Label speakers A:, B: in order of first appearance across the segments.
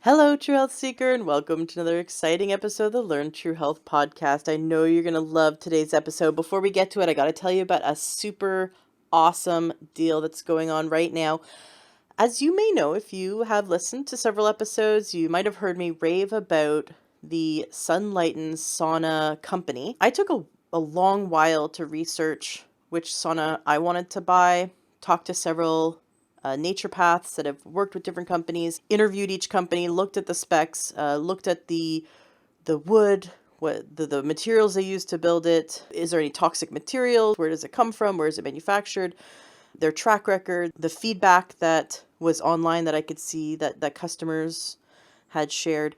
A: Hello, True Health Seeker, and welcome to another exciting episode of the Learn True Health podcast. I know you're going to love today's episode. Before we get to it, I got to tell you about a super awesome deal that's going on right now. As you may know, if you have listened to several episodes, you might have heard me rave about the Sunlighten sauna company. I took a long while to research which sauna I wanted to buy, talked to several naturopaths that have worked with different companies, interviewed each company, looked at the specs, looked at the wood, what the materials they use to build it. Is there any toxic materials? Where does it come from? Where is it manufactured? Their track record, the feedback that was online that I could see that customers had shared.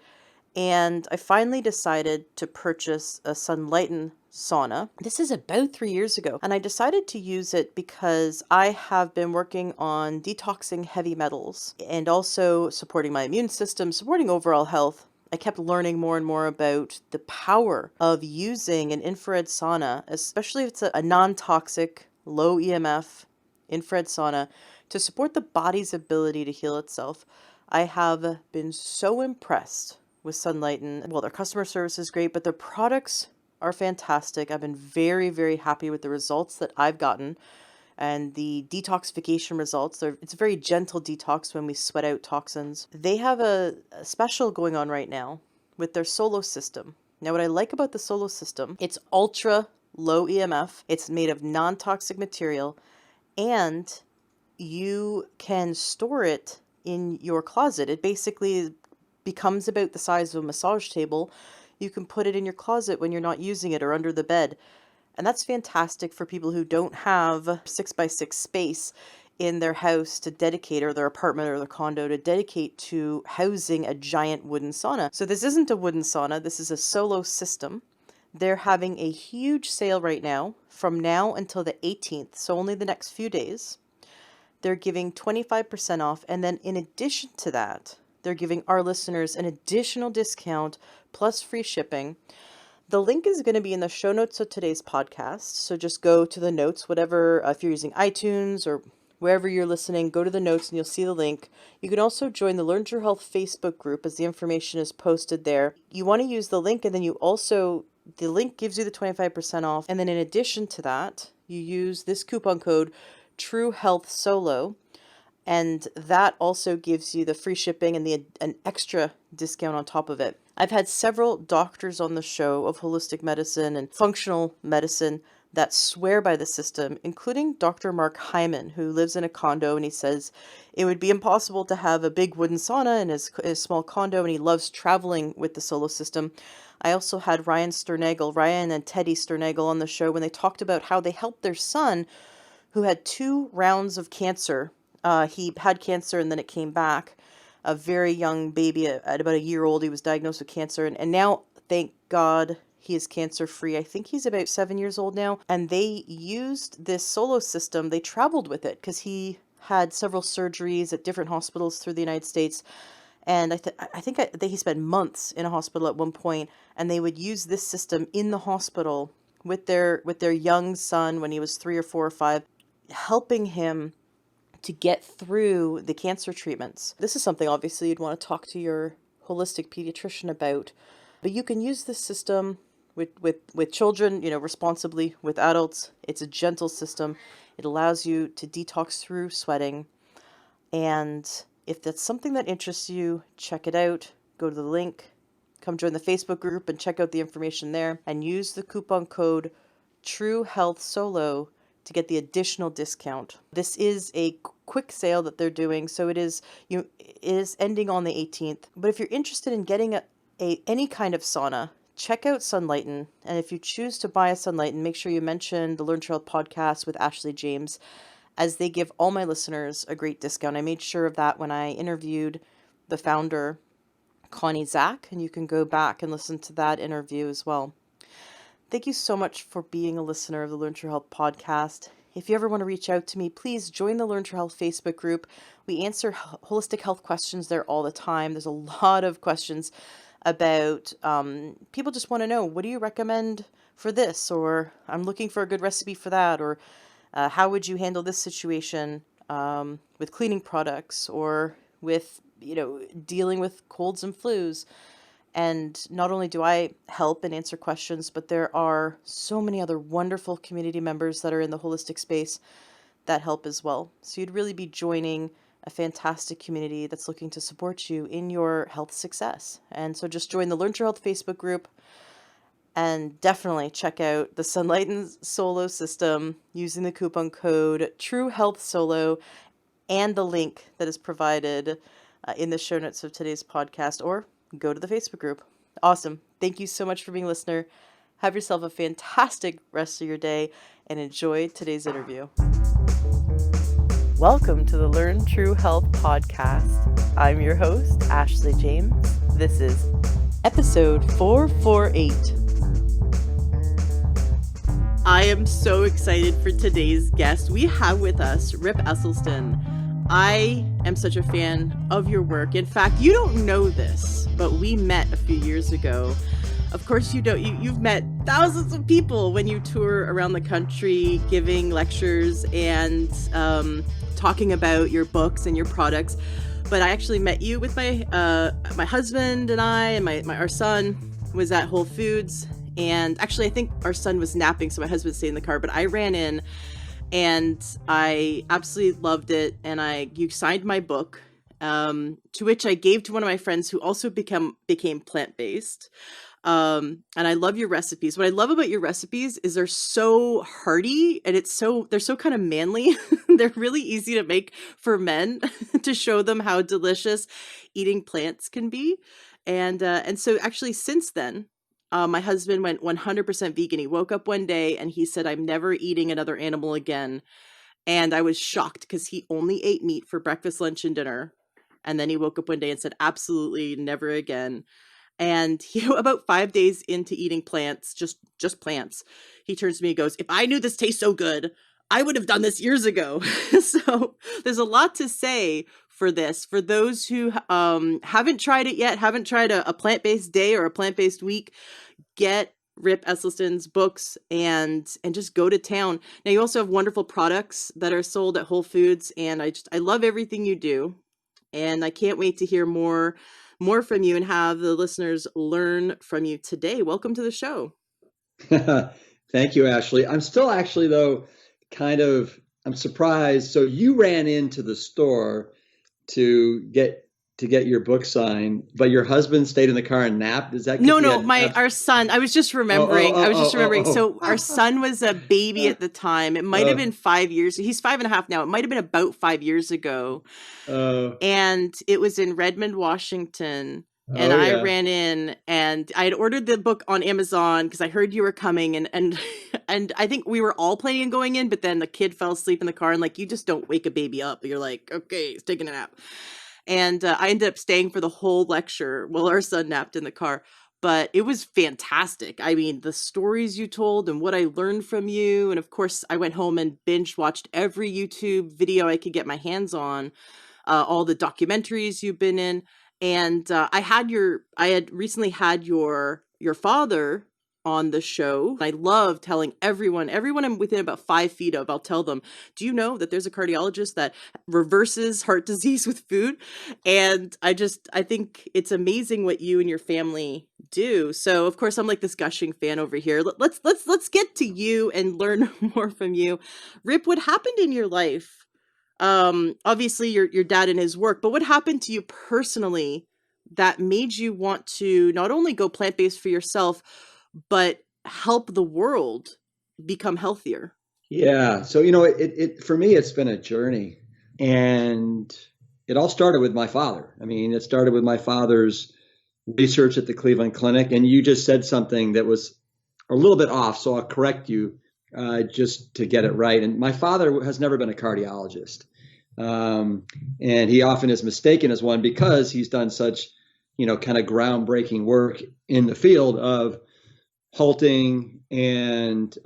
A: And I finally decided to purchase a Sunlighten sauna. This is about 3 years ago. And I decided to use it because I have been working on detoxing heavy metals and also supporting my immune system, supporting overall health. I kept learning more and more about the power of using an infrared sauna, especially if it's a non-toxic, low EMF infrared sauna, to support the body's ability to heal itself. I have been so impressed with Sunlighten. Well, their customer service is great, but their products are fantastic. I've been very, very happy with the results that I've gotten and the detoxification results. It's a very gentle detox when we sweat out toxins. They have a special going on right now with their solo system. Now, what I like about the solo system, it's ultra low EMF. It's made of non-toxic material, and you can store it in your closet. It basically becomes about the size of a massage table. You can put it in your closet when you're not using it or under the bed. And that's fantastic for people who don't have 6x6 space in their house to dedicate, or their apartment or their condo to dedicate to housing a giant wooden sauna. So this isn't a wooden sauna, this is a solo system. They're having a huge sale right now from now until the 18th, so only the next few days. They're giving 25% off, and then in addition to that, they're giving our listeners an additional discount plus free shipping. The link is going to be in the show notes of today's podcast. So just go to the notes, whatever, if you're using iTunes or wherever you're listening, go to the notes and you'll see the link. You can also join the Learn True Health Facebook group as the information is posted there. You want to use the link, and then the link gives you the 25% off. And then in addition to that, you use this coupon code True Health Solo. And that also gives you the free shipping and an extra discount on top of it. I've had several doctors on the show of holistic medicine and functional medicine that swear by the system, including Dr. Mark Hyman, who lives in a condo, and he says it would be impossible to have a big wooden sauna in his small condo, and he loves traveling with the solo system. I also had Ryan and Teddy Sternagel on the show when they talked about how they helped their son, who had 2 rounds of cancer. He had cancer and then it came back. A very young baby at about a year old, he was diagnosed with cancer. And now, thank God, he is cancer free. I think he's about 7 years old now. And they used this solo system. They traveled with it because he had several surgeries at different hospitals through the United States. And I think he spent months in a hospital at one point, and they would use this system in the hospital with their young son when he was 3 or 4 or 5, helping him to get through the cancer treatments. This is something obviously you'd want to talk to your holistic pediatrician about, but you can use this system with children, responsibly, with adults. It's a gentle system. It allows you to detox through sweating. And if that's something that interests you, check it out. Go to the link, come join the Facebook group and check out the information there, and use the coupon code True Health Solo to get the additional discount. This is a quick sale that they're doing, so it is ending on the 18th. But if you're interested in getting any kind of sauna, check out Sunlighten. And if you choose to buy a Sunlighten, make sure you mention the Learn True Health podcast with Ashley James, as they give all my listeners a great discount. I made sure of that when I interviewed the founder, Connie Zach, and you can go back and listen to that interview as well. Thank you so much for being a listener of the Learn True Health podcast. If you ever want to reach out to me, please join the Learn True Health Facebook group. We answer holistic health questions there all the time. There's a lot of questions about, people just want to know, what do you recommend for this? Or I'm looking for a good recipe for that. Or how would you handle this situation with cleaning products or with dealing with colds and flus. And not only do I help and answer questions, but there are so many other wonderful community members that are in the holistic space that help as well. So you'd really be joining a fantastic community that's looking to support you in your health success. And so just join the Learn True Health Facebook group and definitely check out the Sunlight and Solo system using the coupon code True Health Solo and the link that is provided in the show notes of today's podcast, or go to the Facebook group. Awesome. Thank you so much for being a listener. Have yourself a fantastic rest of your day and enjoy today's interview. Welcome to the Learn True Health podcast. I'm your host, Ashley James. This is episode 448. I am so excited for today's guest. We have with us Rip Esselstyn. I am such a fan of your work. In fact, you don't know this, but we met a few years ago. Of course you don't. You've met thousands of people when you tour around the country giving lectures and talking about your books and your products. But I actually met you with my husband and I, and our son was at Whole Foods. And actually, I think our son was napping, so my husband stayed in the car. But I ran in, and I absolutely loved it. And you signed my book, to which I gave to one of my friends who also became plant-based. And I love your recipes. What I love about your recipes is they're so hearty, and they're so kind of manly. They're really easy to make for men to show them how delicious eating plants can be. And so actually since then, my husband went 100% vegan. He woke up one day and he said, I'm never eating another animal again. And I was shocked because he only ate meat for breakfast, lunch, and dinner. And then he woke up one day and said, absolutely never again. And about 5 days into eating plants, just plants, he turns to me and goes, if I knew this tastes so good, I would have done this years ago. So there's a lot to say for this. For those who haven't tried it yet, haven't tried a plant-based day or a plant-based week, get Rip Esselstyn's books and just go to town. Now you also have wonderful products that are sold at Whole Foods, and I love everything you do. And I can't wait to hear more from you and have the listeners learn from you today. Welcome to the show.
B: Thank you, Ashley. I'm still actually, though, I'm surprised. So you ran into the store to get your book signed, but your husband stayed in the car and napped. Is that
A: no? Our son. I was just remembering. So our son was a baby at the time. It might have been 5 years. He's 5.5 now. It might have been about 5 years ago. And it was in Redmond, Washington. And I ran in, and I had ordered the book on Amazon because I heard you were coming, and I think we were all planning on going in, but then the kid fell asleep in the car, and you just don't wake a baby up. You're like, okay, he's taking a nap. And I ended up staying for the whole lecture while our son napped in the car. But it was fantastic. I mean, the stories you told and what I learned from you. And of course, I went home and binge watched every YouTube video I could get my hands on, all the documentaries you've been in. And I had recently had your father on the show. I love telling everyone I'm within about 5 feet of, I'll tell them, do you know that there's a cardiologist that reverses heart disease with food? And I think it's amazing what you and your family do. So of course I'm like this gushing fan over here. Let's get to you and learn more from you. Rip, what happened in your life? Obviously your dad and his work, but what happened to you personally that made you want to not only go plant-based for yourself, but help the world become healthier?
B: Yeah. So, it for me, it's been a journey, and it all started with my father. I mean, it started with my father's research at the Cleveland Clinic, and you just said something that was a little bit off. So I'll correct you just to get it right. And my father has never been a cardiologist. And he often is mistaken as one because he's done such, kind of groundbreaking work in the field of halting and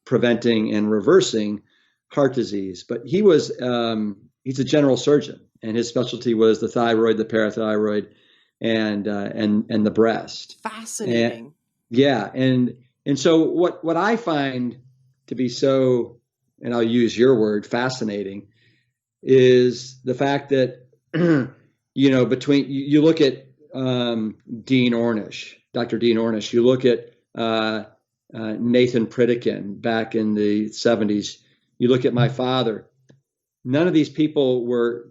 B: preventing and reversing heart disease. But he's a general surgeon, and his specialty was the thyroid, the parathyroid, and the breast.
A: Fascinating.
B: And so what I find to be so, and I'll use your word, fascinating, is the fact that between you look at Dean Ornish, Dr. Dean Ornish, you look at Nathan Pritikin back in the 70s, you look at my father. None of these people were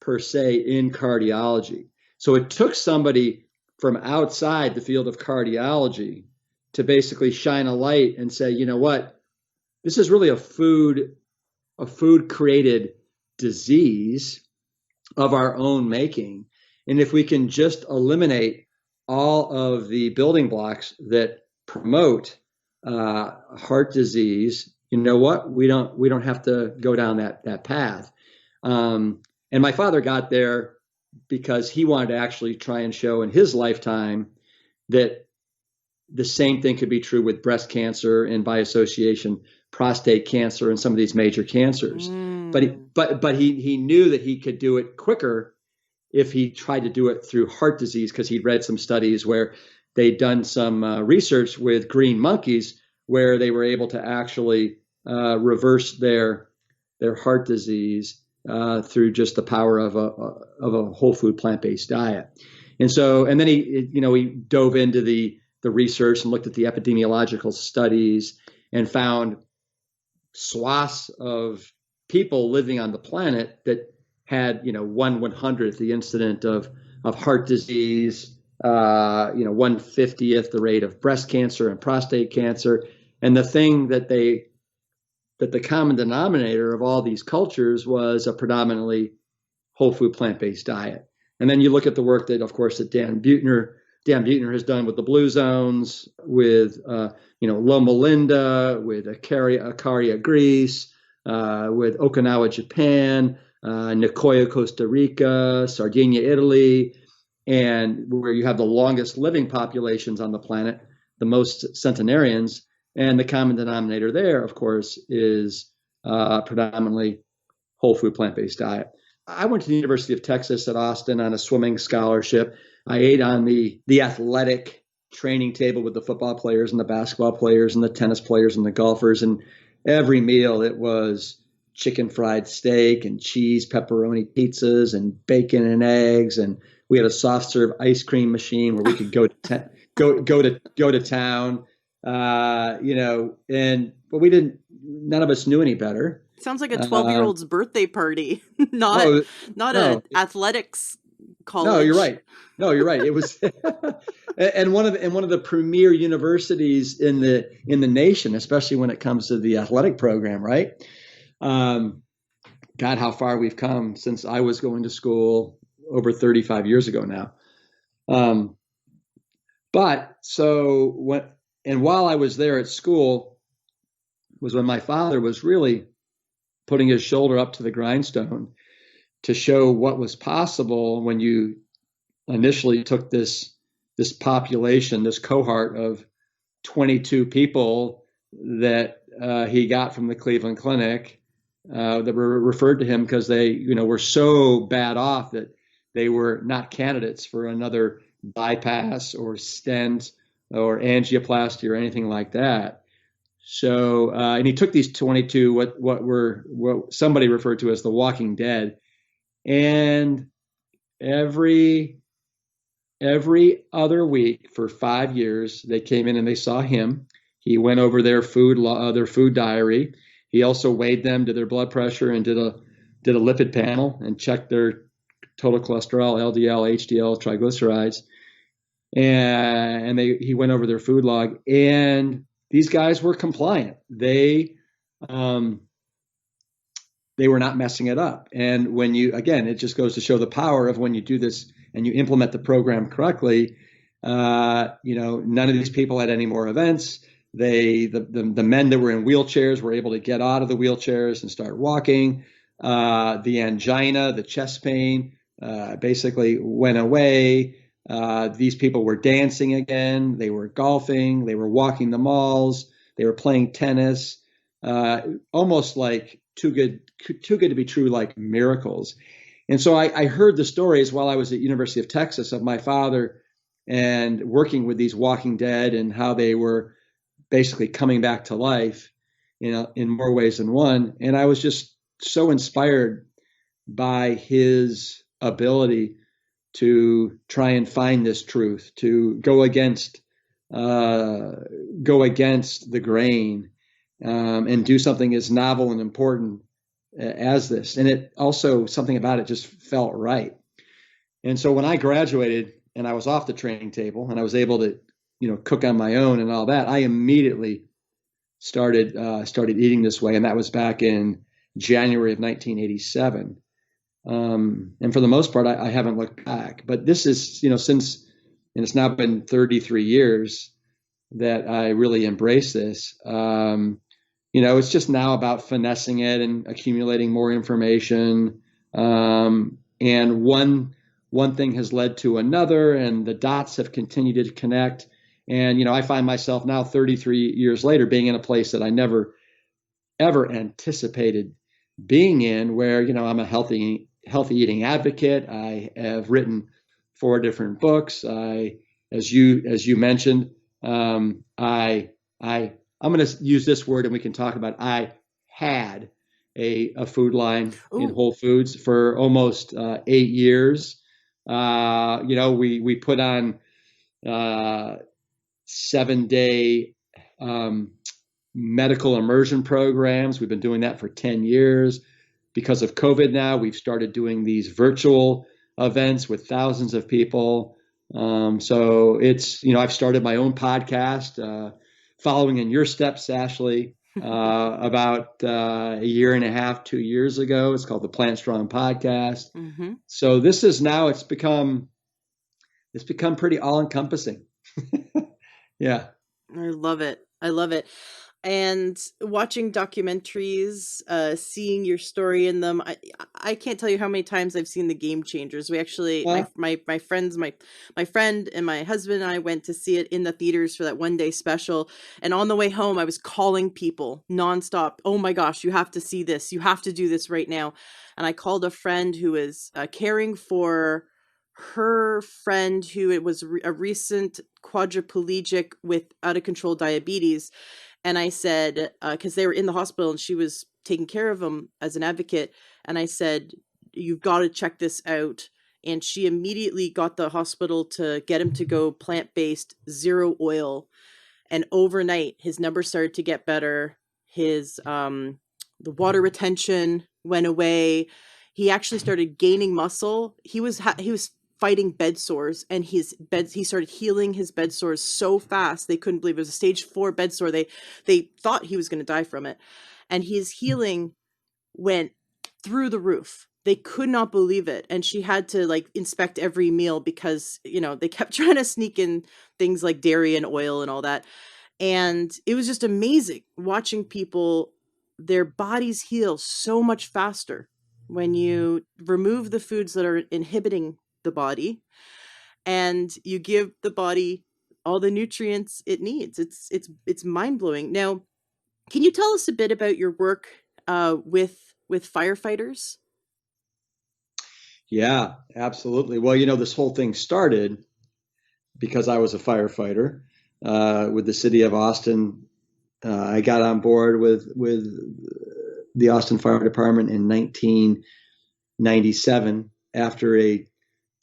B: per se in cardiology. So it took somebody from outside the field of cardiology to basically shine a light and say, you know what, this is really a food created disease of our own making. And if we can just eliminate all of the building blocks that promote heart disease, you know what? We don't have to go down that path. And my father got there because he wanted to actually try and show in his lifetime that the same thing could be true with breast cancer and by association prostate cancer and some of these major cancers. But he,
A: Mm.
B: but he knew that he could do it quicker if he tried to do it through heart disease, because he'd read some studies where they'd done some research with green monkeys where they were able to actually reverse their heart disease through just the power of a whole food plant based diet. And then he dove into the research and looked at the epidemiological studies and found swaths of people living on the planet that had 1/100th the incident of heart disease, 1/50th the rate of breast cancer and prostate cancer. And the thing that the common denominator of all these cultures was a predominantly whole food plant-based diet. And then you look at the work that, of course, that Dan Buettner has done with the blue zones, with Loma Linda, with Acaria, Greece, with Okinawa, Japan, Nicoya, Costa Rica, Sardinia, Italy, and where you have the longest living populations on the planet, the most centenarians. And the common denominator there, of course, is predominantly whole food plant-based diet. I went to the University of Texas at Austin on a swimming scholarship. I ate on the athletic training table with the football players and the basketball players and the tennis players and the golfers. And every meal it was chicken fried steak and cheese pepperoni pizzas and bacon and eggs. And we had a soft serve ice cream machine where we could go to town. But we didn't. None of us knew any better.
A: Sounds like a 12-year
B: Uh,
A: old's birthday party, not
B: oh
A: not a
B: no,
A: athletics
B: no, you're
A: college.
B: right. No, you're right. It was, and one of the premier universities in the nation, especially when it comes to the athletic program, right? Um, God, how far we've come since I was going to school over 35 years ago now. Um, but so while I was there at school was when my father was really putting his shoulder up to the grindstone to show what was possible when you initially took this population, this cohort of 22 people that he got from the Cleveland Clinic that were referred to him because they, were so bad off that they were not candidates for another bypass or stent or angioplasty or anything like that. So, and he took these 22, what somebody referred to as the Walking Dead, and every every other week for 5 years, they came in and they saw him. He went over their food diary. He also weighed them, did their blood pressure, and did a lipid panel and checked their total cholesterol, LDL, HDL, triglycerides, and he went over their food log. And these guys were compliant. Um, they were not messing it up. And again, it just goes to show the power of when you do this and you implement the program correctly. None of these people had any more events. The men that were in wheelchairs were able to get out of the wheelchairs and start walking. The angina, the chest pain, basically went away. These people were dancing again. They were golfing. They were walking the malls. They were playing tennis. Almost like too good to be true, like miracles. And so I heard the stories while I was at University of Texas of my father and working with these Walking Dead and how they were basically coming back to life, in more ways than one. And I was just so inspired by his ability to try and find this truth, to uh, go against the grain, and do something as novel and important as this. And it also, something about it just felt right. And so when I graduated and I was off the training table and I was able to, cook on my own and all that, I immediately started eating this way, and that was back in January of 1987. And for the most part, I haven't looked back. But this is, since, and it's now been 33 years that I really embrace this. It's just now about finessing it and accumulating more information. And one thing has led to another, and the dots have continued to connect. And I find myself now, 33 years later, being in a place that I never ever anticipated being in, where I'm a healthy eating advocate. I have written 4 different books. As you mentioned, I'm going to use this word, and we can talk about. I had a food line in
A: Ooh.
B: Whole Foods for almost 8 years. We put on 7-day medical immersion programs. We've been doing that for 10 years. Because of COVID now, we've started doing these virtual events with thousands of people. So I've started my own podcast, following in your steps, Ashley, about a year and a half, 2 years ago. It's called the Plant Strong Podcast.
A: Mm-hmm.
B: So this is now, it's become pretty all encompassing. Yeah.
A: I love it. I love it. And watching documentaries, seeing your story in them, I can't tell you how many times I've seen the Game Changers. We actually,
B: Uh,
A: my friend and my husband and I went to see it in the theaters for that 1 day special. And on the way home, I was calling people nonstop. Oh my gosh, you have to see this. You have to do this right now. And I called a friend who is caring for her friend who it was a recent quadriplegic with out of control diabetes. And I said, because they were in the hospital and she was taking care of them as an advocate. And I said, you've got to check this out. And she immediately got the hospital to get him to go plant-based, zero oil. And overnight, his numbers started to get better. His the water retention went away. He actually started gaining muscle. He was fighting bed sores, and he started healing his bed sores so fast they couldn't believe it. It was a stage 4 bed sore. They thought he was going to die from it, and his healing went through the roof. They could not believe it, and she had to like inspect every meal because they kept trying to sneak in things like dairy and oil and all that. And it was just amazing watching people, their bodies heal so much faster when you remove the foods that are inhibiting the body and you give the body all the nutrients it needs. It's mind-blowing. Now, can you tell us a bit about your work with firefighters?
B: yeah, absolutely. Well, this whole thing started because I was a firefighter with the city of Austin. I got on board with the Austin Fire Department in 1997 after a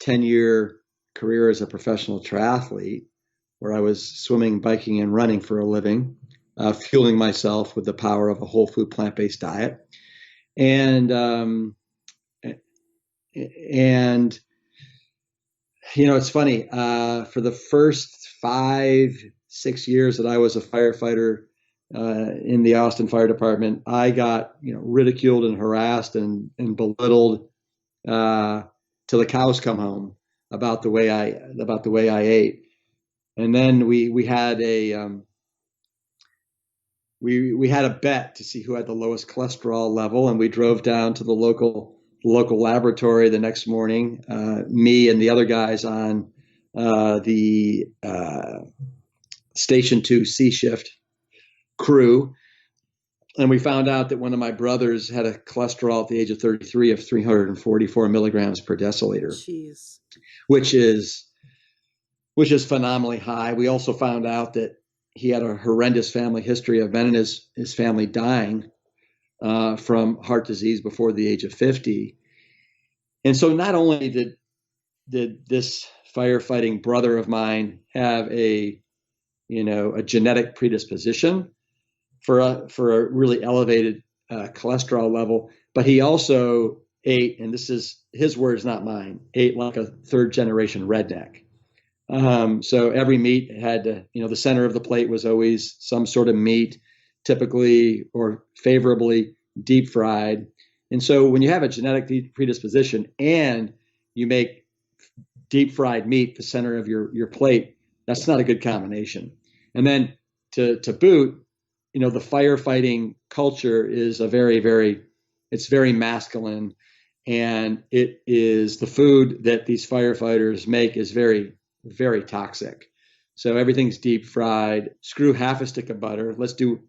B: 10-year career as a professional triathlete, where I was swimming, biking, and running for a living, fueling myself with the power of a whole food plant-based diet. And and it's funny. For the first 5, 6 years that I was a firefighter in the Austin Fire Department, I got ridiculed and harassed and belittled till the cows come home about the way I ate. And then we had a bet to see who had the lowest cholesterol level, and we drove down to the local laboratory the next morning. Me and the other guys on the Station 2 C shift crew, and we found out that one of my brothers had a cholesterol at the age of 33 of 344 milligrams per deciliter,
A: Jeez.
B: which is phenomenally high. We also found out that he had a horrendous family history of men in his family dying from heart disease before the age of 50. And so not only did this firefighting brother of mine have a genetic predisposition for a really elevated cholesterol level, but he also ate, and this is his words, not mine, ate like a third generation redneck. So every meat had to, the center of the plate was always some sort of meat, typically or favorably deep fried. And so when you have a genetic predisposition and you make deep fried meat the center of your plate, that's not a good combination. And then to boot, the firefighting culture is it's very masculine, and it is the food that these firefighters make is very, very toxic. So everything's deep fried. Screw half a stick of butter. Let's do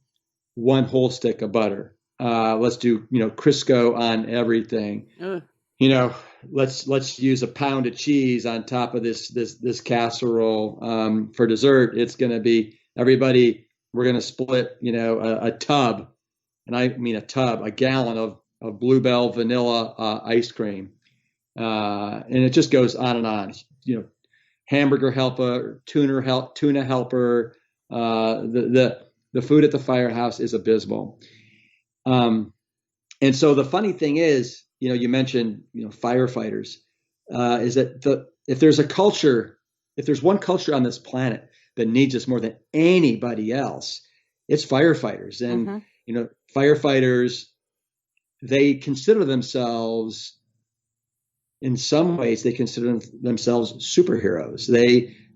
B: one whole stick of butter. Let's do Crisco on everything.
A: Ugh.
B: You know, let's use a pound of cheese on top of this casserole. For dessert, it's going to be everybody. We're going to split a tub, and I mean a gallon of Bluebell vanilla ice cream, and it just goes on and on. Hamburger helper, tuna helper. The food at the firehouse is abysmal. And so the funny thing is, you mentioned, firefighters, is that if there's one culture on this planet that needs us more than anybody else, it's firefighters. And,
A: Mm-hmm.
B: Firefighters, they consider themselves, in some ways, they consider themselves superheroes.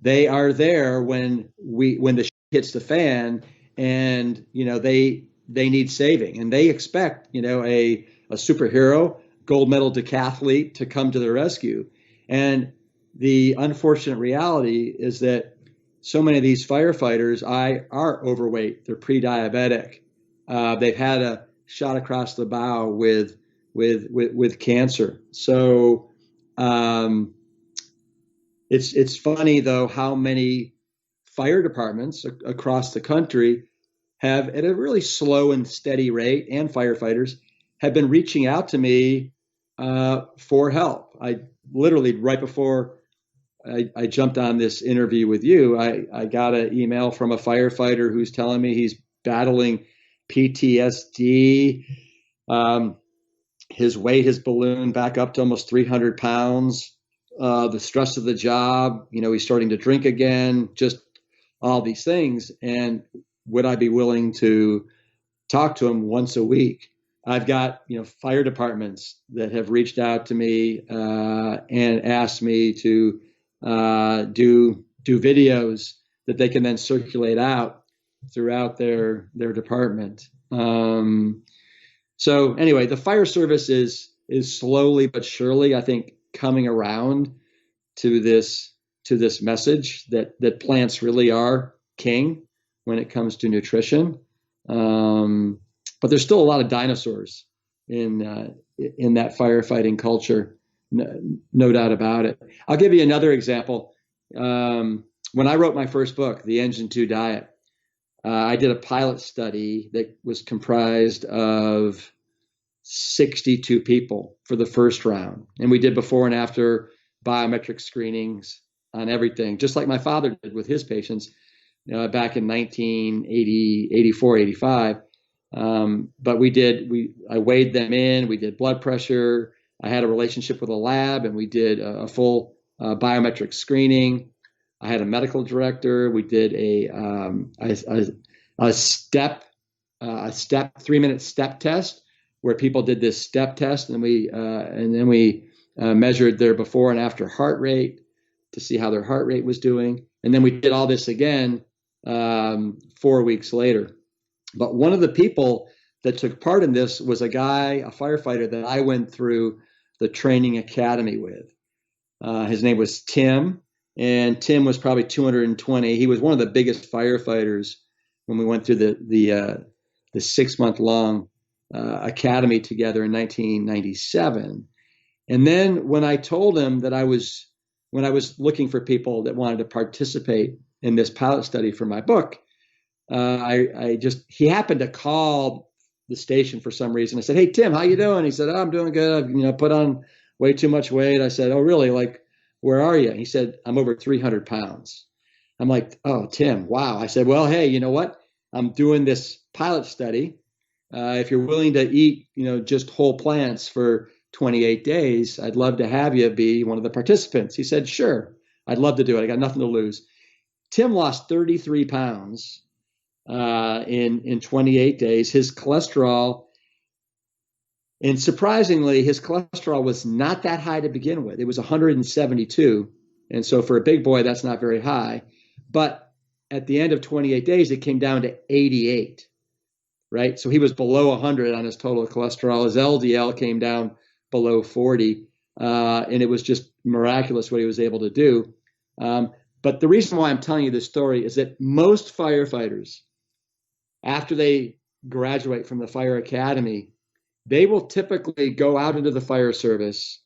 B: They are there when the shit hits the fan, and, they need saving, and they expect, a superhero, gold medal decathlete to come to the rescue. And the unfortunate reality is that so many of these firefighters are overweight. They're pre-diabetic. They've had a shot across the bow with cancer. So it's funny though how many fire departments across the country have, at a really slow and steady rate, and firefighters have been reaching out to me for help. I literally, right before I jumped on this interview with you, I got an email from a firefighter who's telling me he's battling PTSD. His weight has ballooned back up to almost 300 pounds. The stress of the job, he's starting to drink again, just all these things. And would I be willing to talk to him once a week? I've got fire departments that have reached out to me and asked me to do videos that they can then circulate out throughout their department. So anyway, the fire service is slowly but surely, I think, coming around to this message that plants really are king when it comes to nutrition. But there's still a lot of dinosaurs in that firefighting culture, no doubt about it. I'll give you another example. When I wrote my first book, The Engine 2 Diet, I did a pilot study that was comprised of 62 people for the first round. And we did before and after biometric screenings on everything, just like my father did with his patients back in 1980, 84, 85. But I weighed them in, we did blood pressure. I had a relationship with a lab, and we did a full biometric screening. I had a medical director. We did a step 3-minute step test where people did this step test, and then we measured their before and after heart rate to see how their heart rate was doing. And then we did all this again 4 weeks later. But one of the people that took part in this was a firefighter that I went through the training academy with. His name was Tim, and Tim was probably 220. He was one of the biggest firefighters when we went through the 6-month-long academy together in 1997. And then when I told him that when I was looking for people that wanted to participate in this pilot study for my book, he happened to call the station for some reason. I said, "Hey, Tim, how you doing?" He said, "Oh, I'm doing good. I've put on way too much weight. I said, oh, really? Like, where are you? He said, I'm over 300 pounds. I'm like, oh, Tim, wow. I said, well, hey, you know what? I'm doing this pilot study. If you're willing to eat, just whole plants for 28 days, I'd love to have you be one of the participants. He said, sure, I'd love to do it. I got nothing to lose. Tim lost 33 pounds in 28 days. His cholesterol, and surprisingly, his cholesterol was not that high to begin with. It was 172. And so for a big boy, that's not very high. But at the end of 28 days, it came down to 88, right? So he was below 100 on his total cholesterol. His LDL came down below 40. And it was just miraculous what he was able to do. But the reason why I'm telling you this story is that most firefighters, after they graduate from the fire academy, they will typically go out into the fire service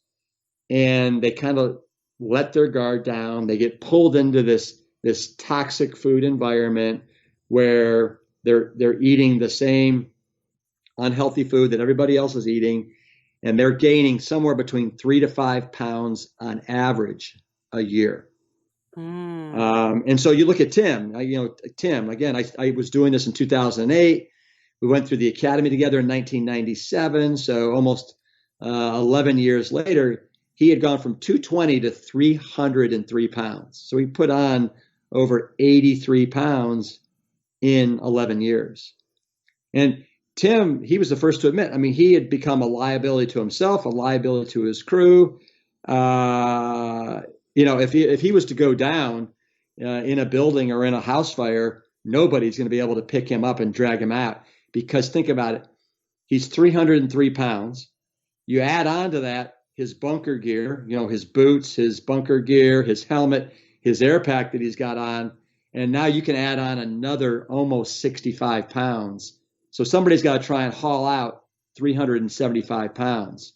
B: and they kind of let their guard down. They get pulled into this toxic food environment where they're eating the same unhealthy food that everybody else is eating, and they're gaining somewhere between 3 to 5 pounds on average a year.
A: Mm.
B: And so you look at Tim. Tim again. I was doing this in 2008. We went through the academy together in 1997. So almost 11 years later, he had gone from 220 to 303 pounds. So he put on over 83 pounds in 11 years. And Tim, he was the first to admit, I mean, he had become a liability to himself, a liability to his crew. If he was to go down in a building or in a house fire, nobody's going to be able to pick him up and drag him out. Because think about it, he's 303 pounds. You add on to that his bunker gear, his boots, his bunker gear, his helmet, his air pack that he's got on. And now you can add on another almost 65 pounds. So somebody's got to try and haul out 375 pounds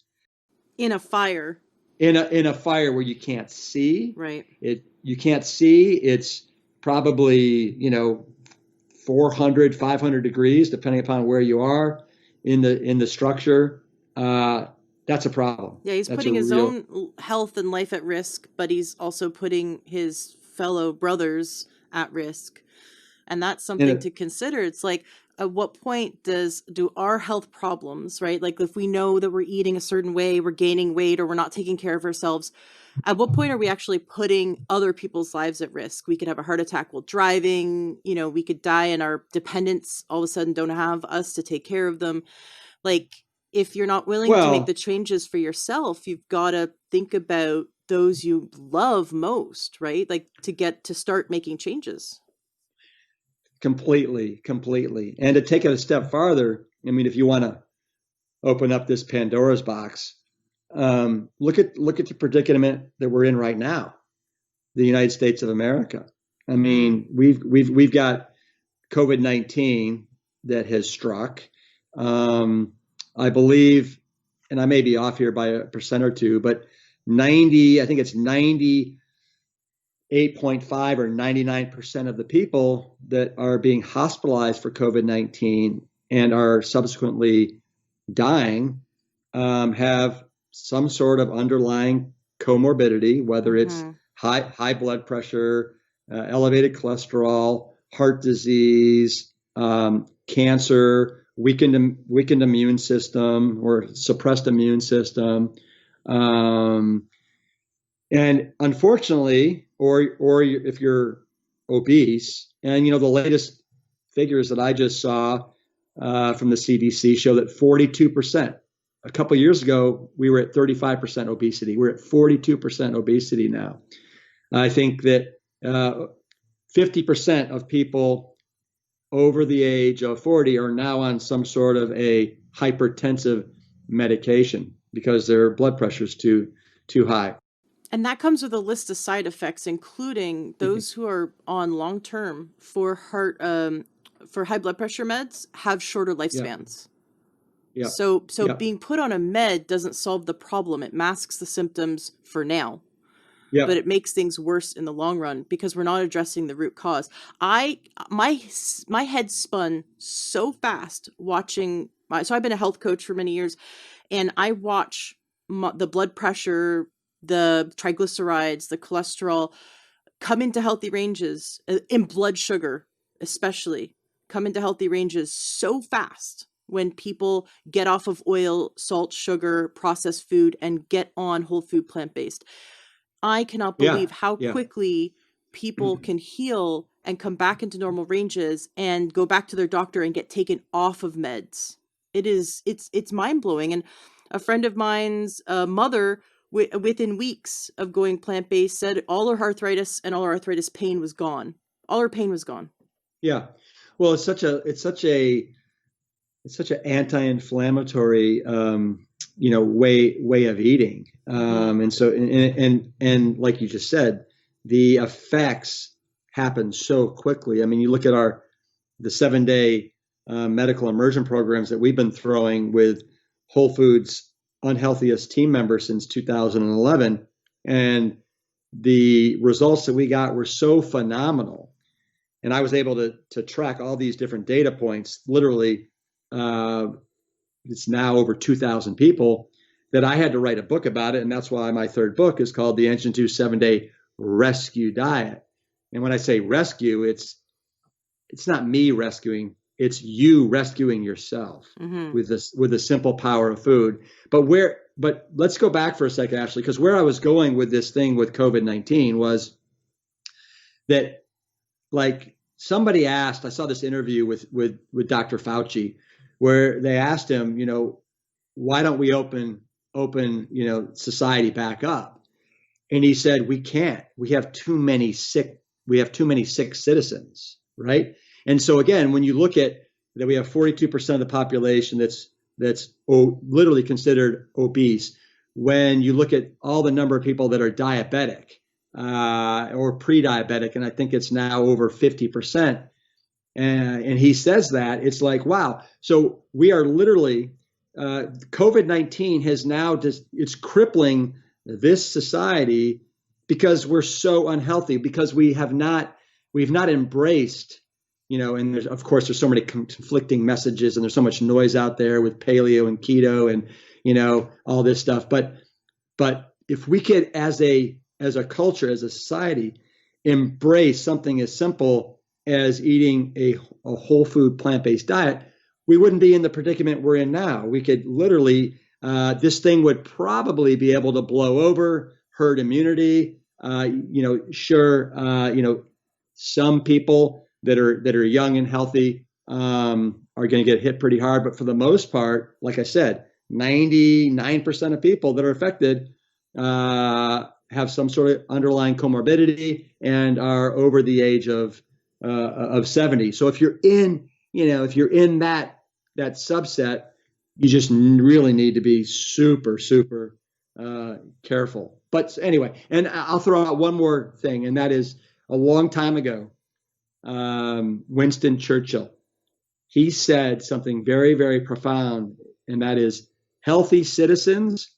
A: In a fire.
B: In a fire where you can't see
A: Right.
B: it. You can't see. It's probably 400, 500 degrees, depending upon where you are in the structure. That's a problem.
A: Yeah, he's
B: That's a
A: putting his
B: real.
A: own health and life at risk, but he's also putting his fellow brothers at risk. And that's
B: And
A: something to consider. It's like, at what point do our health problems, right? Like if we know that we're eating a certain way, we're gaining weight, or we're not taking care of ourselves, at what point are we actually putting other people's lives at risk? We could have a heart attack while driving, we could die and our dependents all of a sudden don't have us to take care of them. Like, if you're not willing to make the
B: Well,
A: changes for yourself, you've got to think about those you love most, right? Like to start making changes.
B: completely. And to take it a step farther, I mean, if you want to open up this Pandora's box, look at the predicament that we're in right now, the United States of America. I
A: Mm.
B: mean, we've got COVID-19 that has struck. I believe, and I may be off here by a percent or two, but I think it's 98.5 or 99% of the people that are being hospitalized for COVID-19 and are subsequently dying have some sort of underlying comorbidity, whether it's
A: Mm-hmm.
B: high blood pressure, elevated cholesterol, heart disease, cancer, weakened immune system or suppressed immune system. And unfortunately, or if you're obese, and the latest figures that I just saw from the CDC show that 42%. A couple of years ago, we were at 35% obesity. We're at 42% obesity now. I think that 50% of people over the age of 40 are now on some sort of a hypertensive medication because their blood pressure is too high.
A: And that comes with a list of side effects, including those who are on long term for high blood pressure meds have shorter
B: Yeah,
A: lifespans.
B: yeah,
A: So
B: yeah,
A: being put on a med doesn't solve the problem. It masks the symptoms for now,
B: yeah.
A: but it makes things worse in the long run because we're not addressing the root cause. My head spun so fast watching so I've been a health coach for many years, and I watch the blood pressure, the triglycerides, the cholesterol come into healthy ranges, in blood sugar especially, come into healthy ranges so fast when people get off of oil, salt, sugar, processed food, and get on whole food plant based. I cannot
B: Yeah,
A: believe how
B: yeah,
A: quickly people can heal and come back into normal ranges and go back to their doctor and get taken off of meds. It's mind blowing. And a friend of mine's mother, within weeks of going plant based, said all her arthritis and all her arthritis pain was gone. All her pain was gone.
B: yeah. Well, it's such an anti-inflammatory way of eating,
A: Hmm.
B: and so and like you just said, the effects happen so quickly. I mean, you look at the 7-day medical immersion programs that we've been throwing with Whole Foods unhealthiest team members since 2011, and the results that we got were so phenomenal. And I was able to track all these different data points. Literally, uh, it's now over 2,000 people that I had to write a book about it, and that's why my third book is called the Engine 2 7-Day Rescue Diet. And when I say rescue, it's not me rescuing, it's you rescuing yourself
A: Hmm.
B: with the simple power of food. But let's go back for a second, Ashley, because where I was going with this thing with COVID-19 was that, like, somebody asked, I saw this interview with Dr. Fauci where they asked him, why don't we open society back up? And he said, we can't. We have too many sick citizens, right? And so again, when you look at that, we have 42% of the population that's literally considered obese. When you look at all the number of people that are diabetic or pre-diabetic, and I think it's now over 50%. And he says that it's like, wow. So we are literally COVID-19 has now it's crippling this society because we're so unhealthy, because we've not embraced, and of course there's so many conflicting messages and there's so much noise out there with paleo and keto and all this stuff. But if we could, as a culture, as a society, embrace something as simple as eating a whole food plant-based diet, we wouldn't be in the predicament we're in now. We could literally, this thing would probably be able to blow over herd immunity. Sure, some people that are young and healthy are going to get hit pretty hard, but for the most part, like I said, 99% of people that are affected have some sort of underlying comorbidity and are over the age of 70. So if you're in that subset, you just really need to be super, super careful. But anyway, and I'll throw out one more thing, and that is a long time ago, Winston Churchill, he said something very, very profound, and that is healthy citizens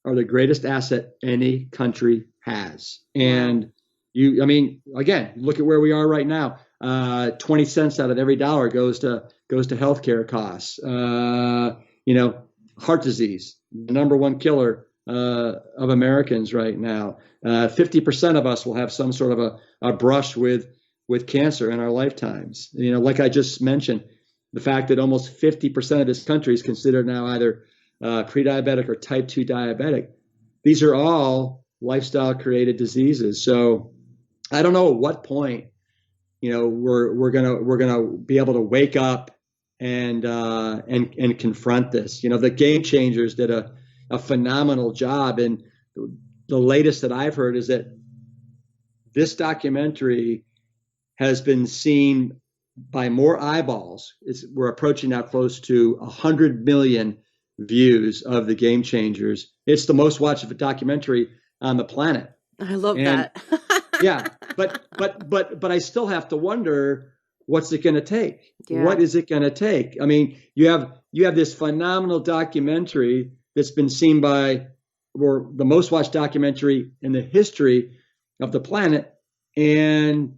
B: are the greatest asset any country has.
A: Wow.
B: And I mean, again, look at where we are right now. 20 cents out of every dollar goes to healthcare costs. Heart disease, the number one killer of Americans right now. 50% of us will have some sort of a brush with cancer in our lifetimes. Like I just mentioned, the fact that almost 50% of this country is considered now either pre-diabetic or type 2 diabetic. These are all lifestyle created diseases. So I don't know at what point, we're gonna be able to wake up and confront this. The Game Changers did a phenomenal job, and the latest that I've heard is that this documentary has been seen by more eyeballs. We're approaching now close to 100 million views of the Game Changers. It's the most watched documentary on the planet.
A: I love
B: And
A: that.
B: yeah, but I still have to wonder, what's it going to take?
A: Yeah.
B: What is it going to take? I mean, you have this phenomenal documentary that's been seen by, or the most watched documentary in the history of the planet, and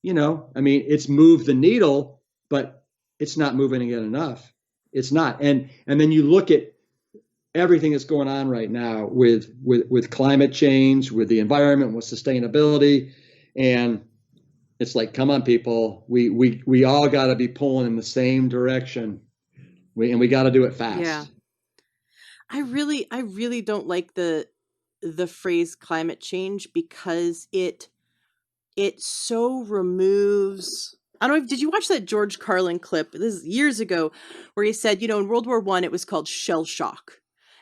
B: I mean, it's moved the needle, but it's not moving it enough. It's not. And then you look everything that's going on right now with climate change, with the environment, with sustainability, and it's like, come on, people, we all got to be pulling in the same direction, and we got to do it
A: Yeah.
B: fast.
A: I really don't like the phrase climate change because it so removes. I don't know. Did you watch that George Carlin clip? This is years ago, where he said, in World War One, it was called shell shock,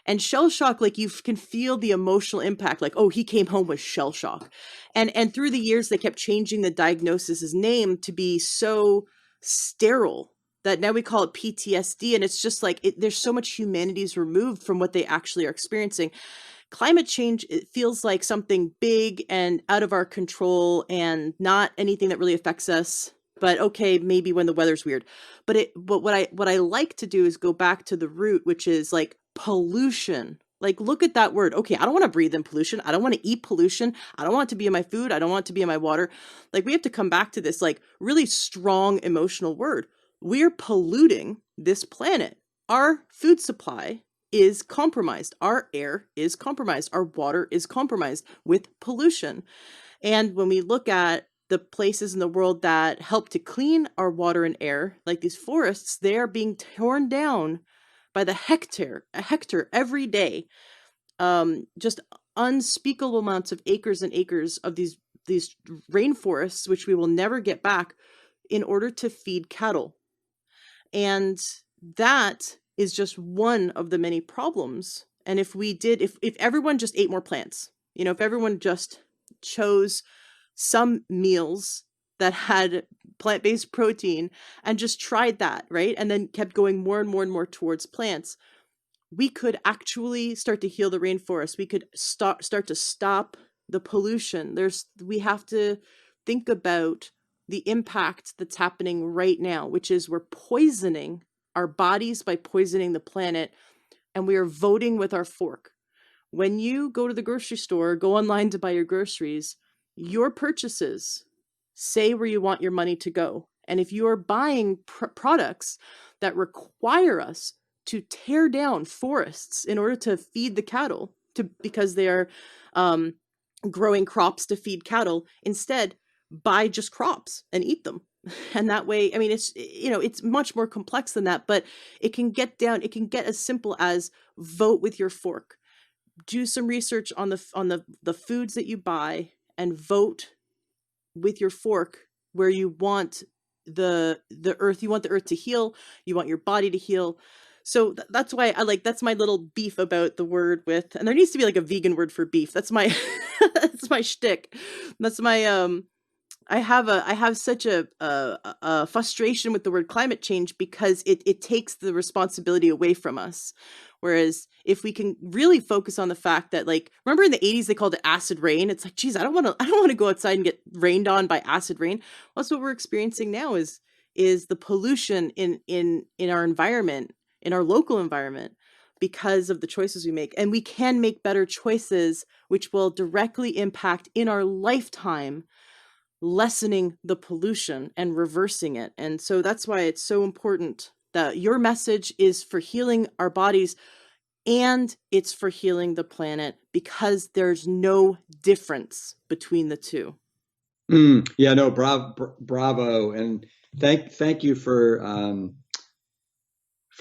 A: and shell shock, like you can feel the emotional impact, like, oh, he came home with shell shock, and through the years they kept changing the diagnosis's name to be so sterile that now we call it PTSD, and it's just like there's so much humanity's removed from what they actually are experiencing. Climate change, it feels like something big and out of our control and not anything that really affects us, but okay, maybe when the weather's weird. But what I like to do is go back to the root, which is like pollution. Like, look at that word. Okay, I don't want to breathe in pollution. I don't want to eat pollution. I don't want it to be in my food. I don't want it to be in my water. Like, we have to come back to this like really strong emotional word. We're polluting this planet. Our food supply is compromised. Our air is compromised. Our water is compromised with pollution. And when we look at the places in the world that help to clean our water and air, like these forests, they are being torn down by the a hectare every day. Just unspeakable amounts of acres and acres of these rainforests, which we will never get back, in order to feed cattle. And that is just one of the many problems. And if everyone just ate more plants, if everyone just chose some meals that had plant-based protein and just tried that, right? And then kept going more and more and more towards plants, we could actually start to heal the rainforest. We could start to stop the pollution. We have to think about the impact that's happening right now, which is we're poisoning our bodies by poisoning the planet, and we are voting with our fork. When you go to the grocery store, go online to buy your groceries, your purchases say where you want your money to go. And if you are buying products that require us to tear down forests in order to feed the cattle, because they are growing crops to feed cattle, instead buy just crops and eat them. And that way, I mean, it's much more complex than that, but it can get as simple as vote with your fork. Do some research on the foods that you buy and vote with your fork where you want the earth to heal, you want your body to heal. So that's why that's my little beef about the word with, and there needs to be like a vegan word for beef. That's my that's my shtick. That's my I have such a frustration with the word climate change because it takes the responsibility away from us. Whereas if we can really focus on the fact that, like, remember in the 80s they called it acid rain. It's like, geez, I don't want to go outside and get rained on by acid rain. Well, that's what we're experiencing now is the pollution in our environment, in our local environment, because of the choices we make. And we can make better choices which will directly impact in our lifetime lessening the pollution and reversing it. And so that's why it's so important that your message is for healing our bodies and it's for healing the planet, because there's no difference between the two.
B: Yeah, no, bravo, and thank you for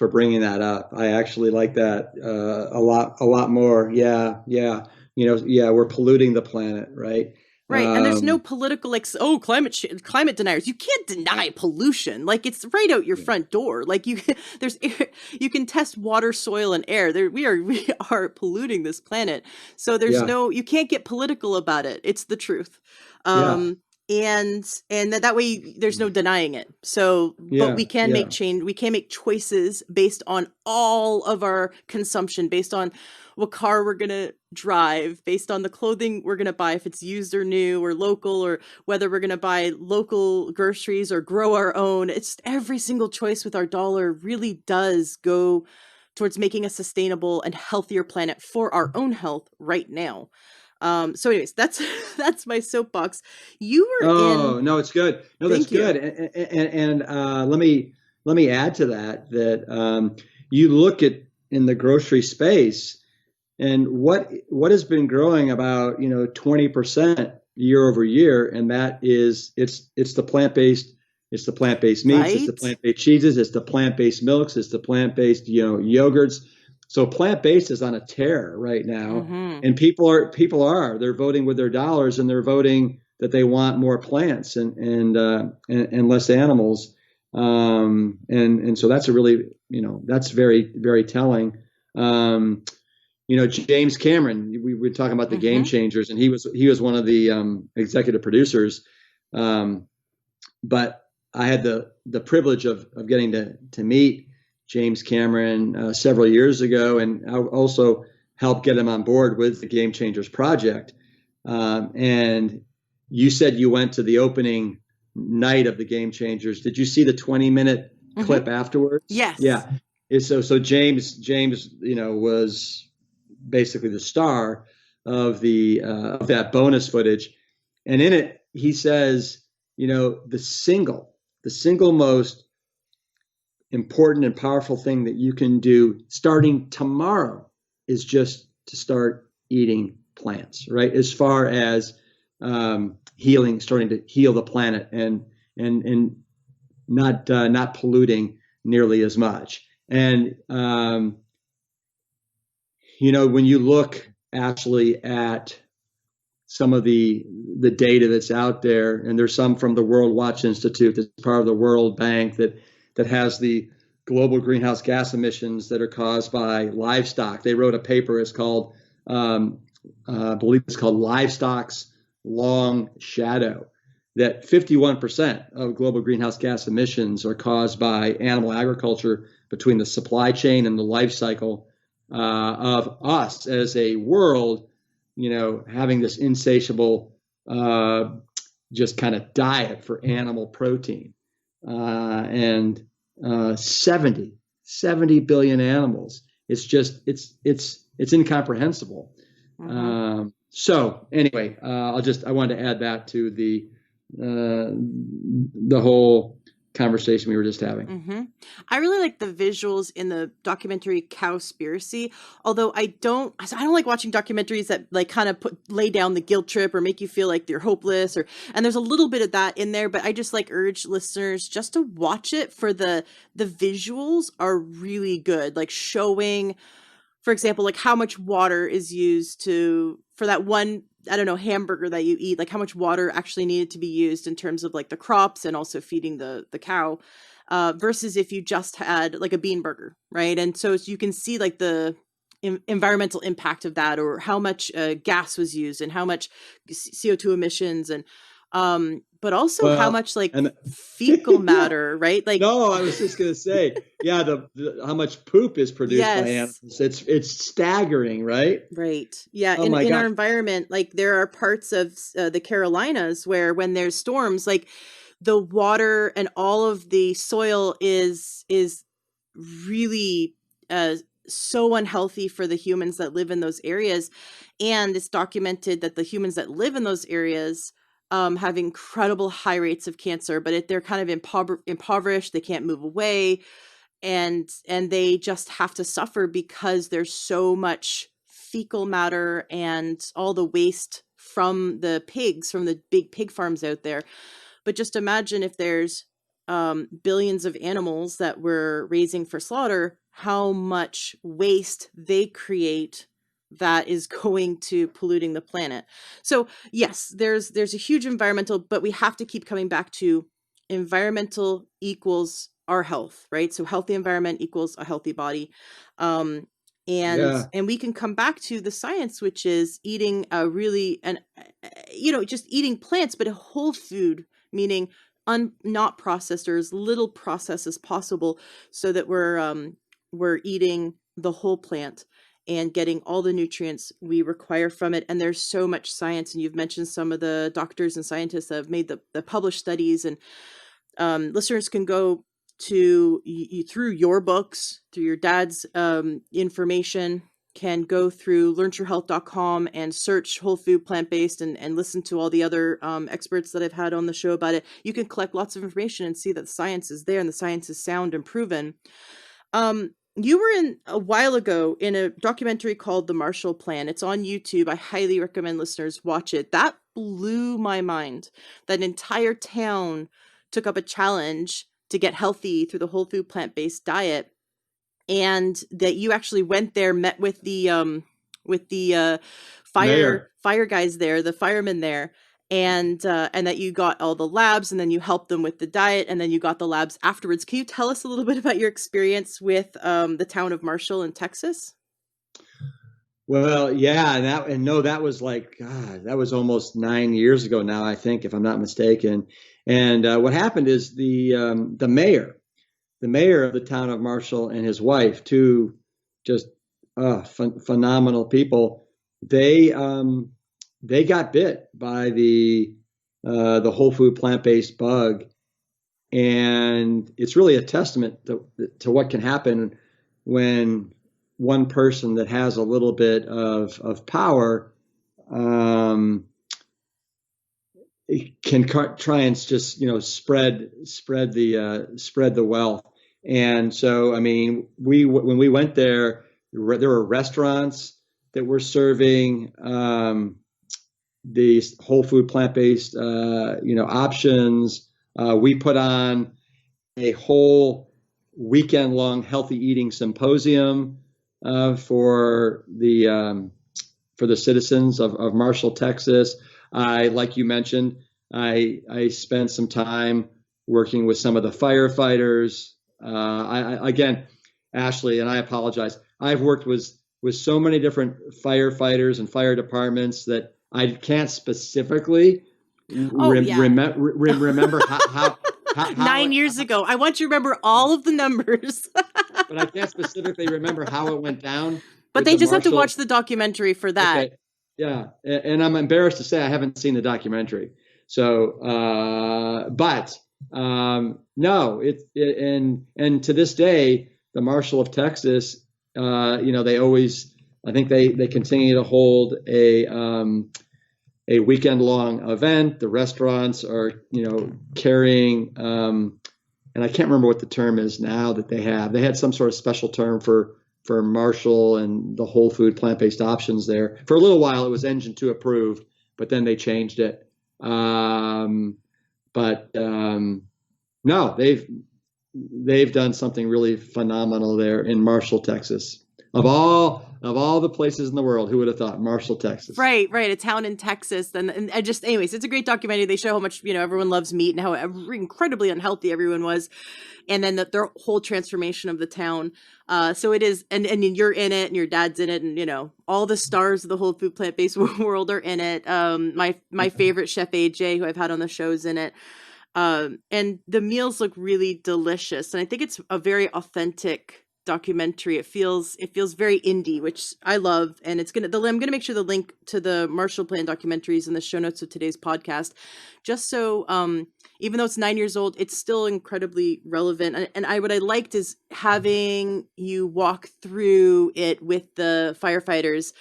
B: bringing that up. I actually like that a lot more. Yeah, yeah. Yeah, we're polluting the planet, right?
A: Right. And there's no
B: Um,
A: political, like, oh, climate deniers. You can't deny pollution. Like, it's right out your
B: yeah,
A: front door. Like, there's you can test water, soil, and air. We are polluting this planet. So
B: yeah,
A: you can't get political about it. It's the truth.
B: yeah,
A: And that way there's no denying it. So, but
B: yeah,
A: we can make
B: yeah.
A: change. We can make choices based on all of our consumption, based on what car we're going to drive, based on the clothing we're going to buy, if it's used or new or local, or whether we're going to buy local groceries or grow our own. It's every single choice with our dollar really does go towards making a sustainable and healthier planet for our own health right now. So anyways, that's that's my soapbox. You were in.
B: Oh, no, it's good. No, that's
A: Thank you.
B: good. And let me add to that, you look at in the grocery space. And what has been growing about 20% year over year, and that is it's the plant based meats, it's the
A: Right?
B: plant-based cheeses, it's the plant-based milks, it's the plant-based yogurts. So plant-based is on a tear right now,
A: Mm-hmm.
B: and people are they're voting with their dollars, and they're voting that they want more plants and less animals. And so that's a really that's very very telling. Um, James Cameron, we were talking about the game
A: Mm-hmm.
B: changers, and he was one of the executive producers. Um, but I had the privilege of getting to meet James Cameron several years ago, and I also helped get him on board with the Game Changers project. And you said you went to the opening night of the Game Changers. Did you see the 20-minute
A: Mm-hmm.
B: clip afterwards?
A: Yes.
B: Yeah. So James was basically the star of that bonus footage, and in it he says, the single most important and powerful thing that you can do starting tomorrow is just to start eating plants, right? As far as starting to heal the planet and not polluting nearly as much. And when you look actually at some of the data that's out there, and there's some from the World Watch Institute that's part of the World Bank that has the global greenhouse gas emissions that are caused by livestock. They wrote a paper. It's called, I believe it's called Livestock's Long Shadow. That 51% of global greenhouse gas emissions are caused by animal agriculture between the supply chain and the life cycle of us as a world, having this insatiable just kind of diet for animal protein. And 70 billion animals. It's incomprehensible.
A: Mm-hmm.
B: So anyway, I wanted to add that to the whole conversation we were just having.
A: Mm-hmm. I really like the visuals in the documentary Cowspiracy. Although I don't like watching documentaries that like kind of lay down the guilt trip or make you feel like you're hopeless. And there's a little bit of that in there, but I just like urge listeners just to watch it for the visuals are really good, like showing, for example, like how much water is used for that one, I don't know, hamburger that you eat, like how much water actually needed to be used in terms of like the crops and also feeding the cow, versus if you just had like a bean burger, right? And so you can see like the environmental impact of that, or how much gas was used and how much CO2 emissions, and but also how
B: Well,
A: much like
B: and
A: fecal
B: yeah,
A: matter, right? Like
B: no, I was just gonna say, yeah, how much poop is produced by
A: yes.
B: animals. It's staggering, right?
A: Right. Yeah.
B: Oh my
A: In our
B: gosh.
A: environment, like there are parts of the Carolinas where when there's storms, like the water and all of the soil is really uh so unhealthy for the humans that live in those areas. And it's documented that the humans that live in those areas have incredible high rates of cancer, but they're kind of impoverished. They can't move away, and they just have to suffer because there's so much fecal matter and all the waste from the pigs, from the big pig farms out there. But just imagine if there's billions of animals that we're raising for slaughter, how much waste they create that is going to polluting the planet. So yes, there's a huge environmental, but we have to keep coming back to environmental equals our health, right? So healthy environment equals a healthy body. Um,
B: Yeah.
A: and we can come back to the science, which is eating a really, and just eating plants, but a whole food, meaning not processed or as little processed as possible, so that we're eating the whole plant and getting all the nutrients we require from it. And there's so much science, and you've mentioned some of the doctors and scientists that have made the published studies, and listeners can go to you through your books, through your dad's information, can go through learntruehealth.com and search whole food plant-based, and listen to all the other experts that I've had on the show about it. You can collect lots of information and see that the science is there and the science is sound and proven. you were in a while ago in a documentary called The Marshall Plan. It's on YouTube. I highly recommend listeners watch it. That blew my mind. That entire town took up a challenge to get healthy through the whole food plant-based diet, and that you actually went there, met with the
B: Mayor.
A: fire guys there, the firemen there, and that you got all the labs, and then you helped them with the diet, and then you got the labs afterwards. Can you tell us a little bit about your experience with the town of Marshall in Texas?
B: Well, yeah, and no, that was like God, that was almost 9 years ago now, I think, if I'm not mistaken. And what happened is the mayor of the town of Marshall and his wife, two just phenomenal people, they they got bit by the whole food plant-based bug, and it's really a testament to what can happen when one person that has a little bit of power um, can try and just spread the wealth. And so, I mean, we when we went there, there were restaurants that were serving these whole food plant based options. We put on a whole weekend long healthy eating symposium for the citizens of Marshall, Texas. Like you mentioned, I spent some time working with some of the firefighters. Again, Ashley, and I apologize. I've worked with so many different firefighters and fire departments that I can't specifically
A: Oh yeah.
B: remember how
A: 9 years ago. I want you to remember all of the numbers.
B: but I can't specifically remember how it went down
A: But
B: with
A: they
B: the
A: just have to watch
B: Marshall.
A: the documentary for that.
B: Okay, yeah, and I'm embarrassed to say I haven't seen the documentary. So, but no, and to this day, the Marshal of Texas, they always, I think they continue to hold a weekend long event. The restaurants are, carrying, and I can't remember what the term is now that they have. They had some sort of special term for Marshall and the whole food plant-based options there. For a little while, it was Engine 2 approved, but then they changed it. But no, they've done something really phenomenal there in Marshall, Texas. Of all the places in the world, who would have thought Marshall, Texas?
A: Right, right. A town in Texas. And I just, anyways, it's a great documentary. They show how much, everyone loves meat and how incredibly unhealthy everyone was. And then their whole transformation of the town. So it is, and you're in it, and your dad's in it, and all the stars of the whole food plant-based world are in it. My favorite chef AJ, who I've had on the shows, in it. And the meals look really delicious, and I think it's a very authentic documentary. It feels very indie, which I love, and I'm gonna make sure the link to the Marshall Plan documentaries in the show notes of today's podcast, just so even though it's 9 years old, it's still incredibly relevant. And what I liked is having you walk through it with the firefighters.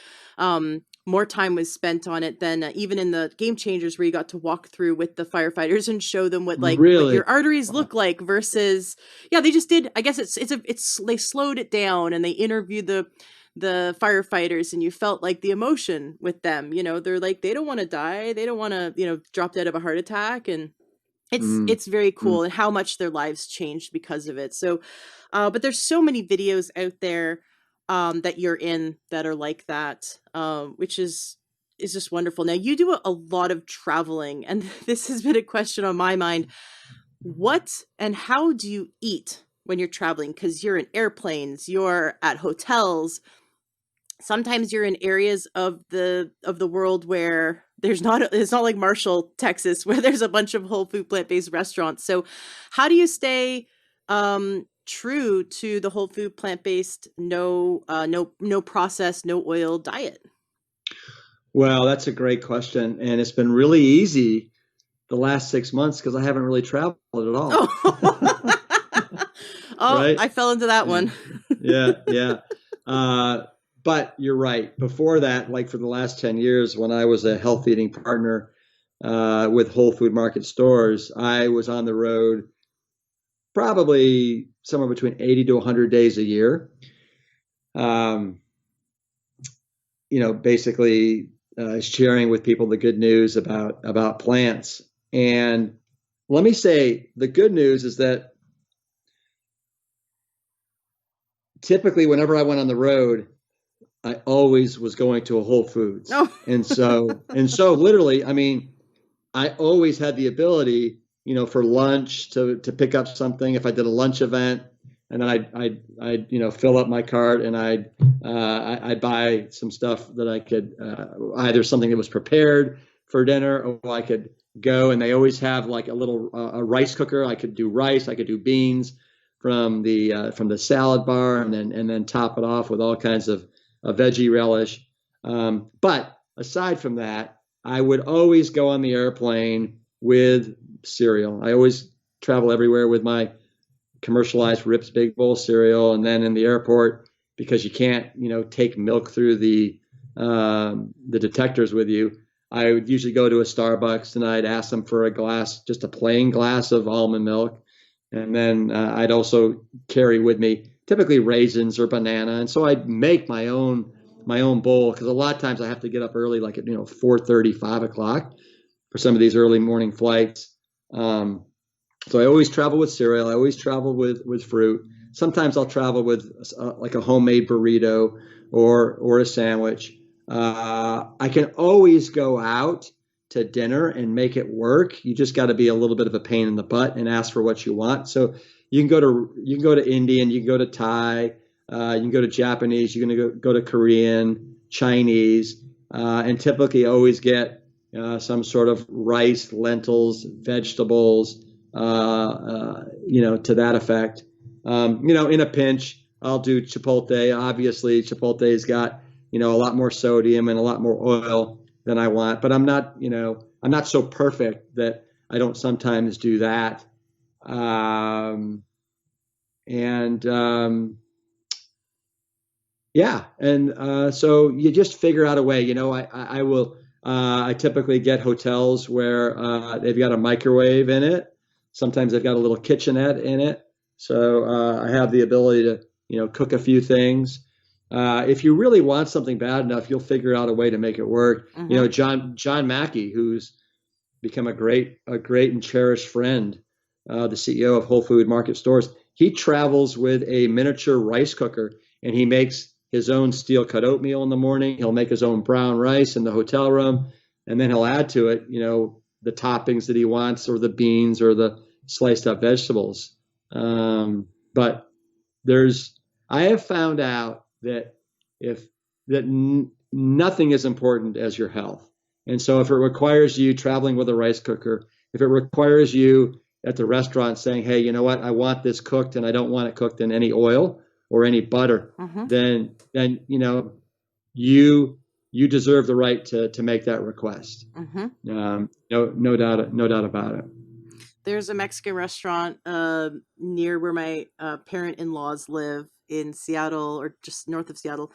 A: More time was spent on it than even in the Game Changers, where you got to walk through with the firefighters and show them what
B: Really?
A: your arteries
B: Wow.
A: look like versus, yeah, they just did. I guess they slowed it down, and they interviewed the firefighters, and you felt like the emotion with them. They're like, they don't want to die, they don't want to drop dead of a heart attack, and
B: Mm,
A: it's very
B: mm.
A: cool, and how much their lives changed because of it. So but there's so many videos out there that you're in that are like that, which is just wonderful. Now you do a lot of traveling, and this has been a question on my mind. What and how do you eat when you're traveling? Because you're in airplanes, you're at hotels, sometimes you're in areas of the world where it's not like Marshall, Texas, where there's a bunch of whole food plant-based restaurants. So how do you stay true to the whole food plant-based, no processed, no oil diet?
B: Well, that's a great question, and it's been really easy the last 6 months because I haven't really traveled at all.
A: Oh. Oh,
B: Right?
A: I fell into that
B: Yeah,
A: one.
B: yeah, yeah. But you're right. Before that, like for the last 10 years, when I was a health eating partner with Whole Food Market stores, I was on the road probably somewhere between 80 to 100 days a year. Um, basically sharing with people the good news about plants. And let me say, the good news is that typically, whenever I went on the road, I always was going to a Whole Foods,
A: Oh.
B: and so literally, I mean, I always had the ability, for lunch to pick up something if I did a lunch event, and then I'd fill up my cart and I'd buy some stuff that I could either something that was prepared for dinner, or I could go, and they always have like a little a rice cooker. I could do rice, I could do beans from the salad bar, and then top it off with all kinds of veggie relish. But aside from that, I would always go on the airplane with cereal. I always travel everywhere with my commercialized Rips Big Bowl cereal, and then in the airport, because you can't, take milk through the detectors with you. I would usually go to a Starbucks and I'd ask them for a glass, just a plain glass of almond milk, and then I'd also carry with me typically raisins or banana, and so I'd make my own bowl, because a lot of times I have to get up early, like at 4:30, 5 o'clock for some of these early morning flights. So I always travel with cereal. I always travel with fruit. Sometimes I'll travel with like a homemade burrito or a sandwich. I can always go out to dinner and make it work. You just got to be a little bit of a pain in the butt and ask for what you want. So you can go to Indian, you can go to Thai, you can go to Japanese, you can go to Korean, Chinese, and typically always get some sort of rice, lentils, vegetables, to that effect. In a pinch, I'll do Chipotle. Obviously, Chipotle's got, a lot more sodium and a lot more oil than I want, but I'm not so perfect that I don't sometimes do that. And Yeah, and so you just figure out a way. I will. I typically get hotels where they've got a microwave in it. Sometimes they've got a little kitchenette in it, so I have the ability to cook a few things. If you really want something bad enough, you'll figure out a way to make it work.
A: Mm-hmm.
B: John Mackey, who's become a great and cherished friend, the CEO of Whole Food Market Stores. He travels with a miniature rice cooker, and he makes his own steel cut oatmeal in the morning. He'll make his own brown rice in the hotel room, and then he'll add to it, the toppings that he wants, or the beans, or the sliced up vegetables. But there's, I have found out that if that nothing is important as your health. And so if it requires you traveling with a rice cooker, if it requires you at the restaurant saying, hey, you know what, I want this cooked and I don't want it cooked in any oil or any butter,
A: Mm-hmm.
B: then you deserve the right to make that request.
A: Mm-hmm.
B: No doubt about it.
A: There's a Mexican restaurant near where my parent-in-laws live in Seattle, or just north of Seattle,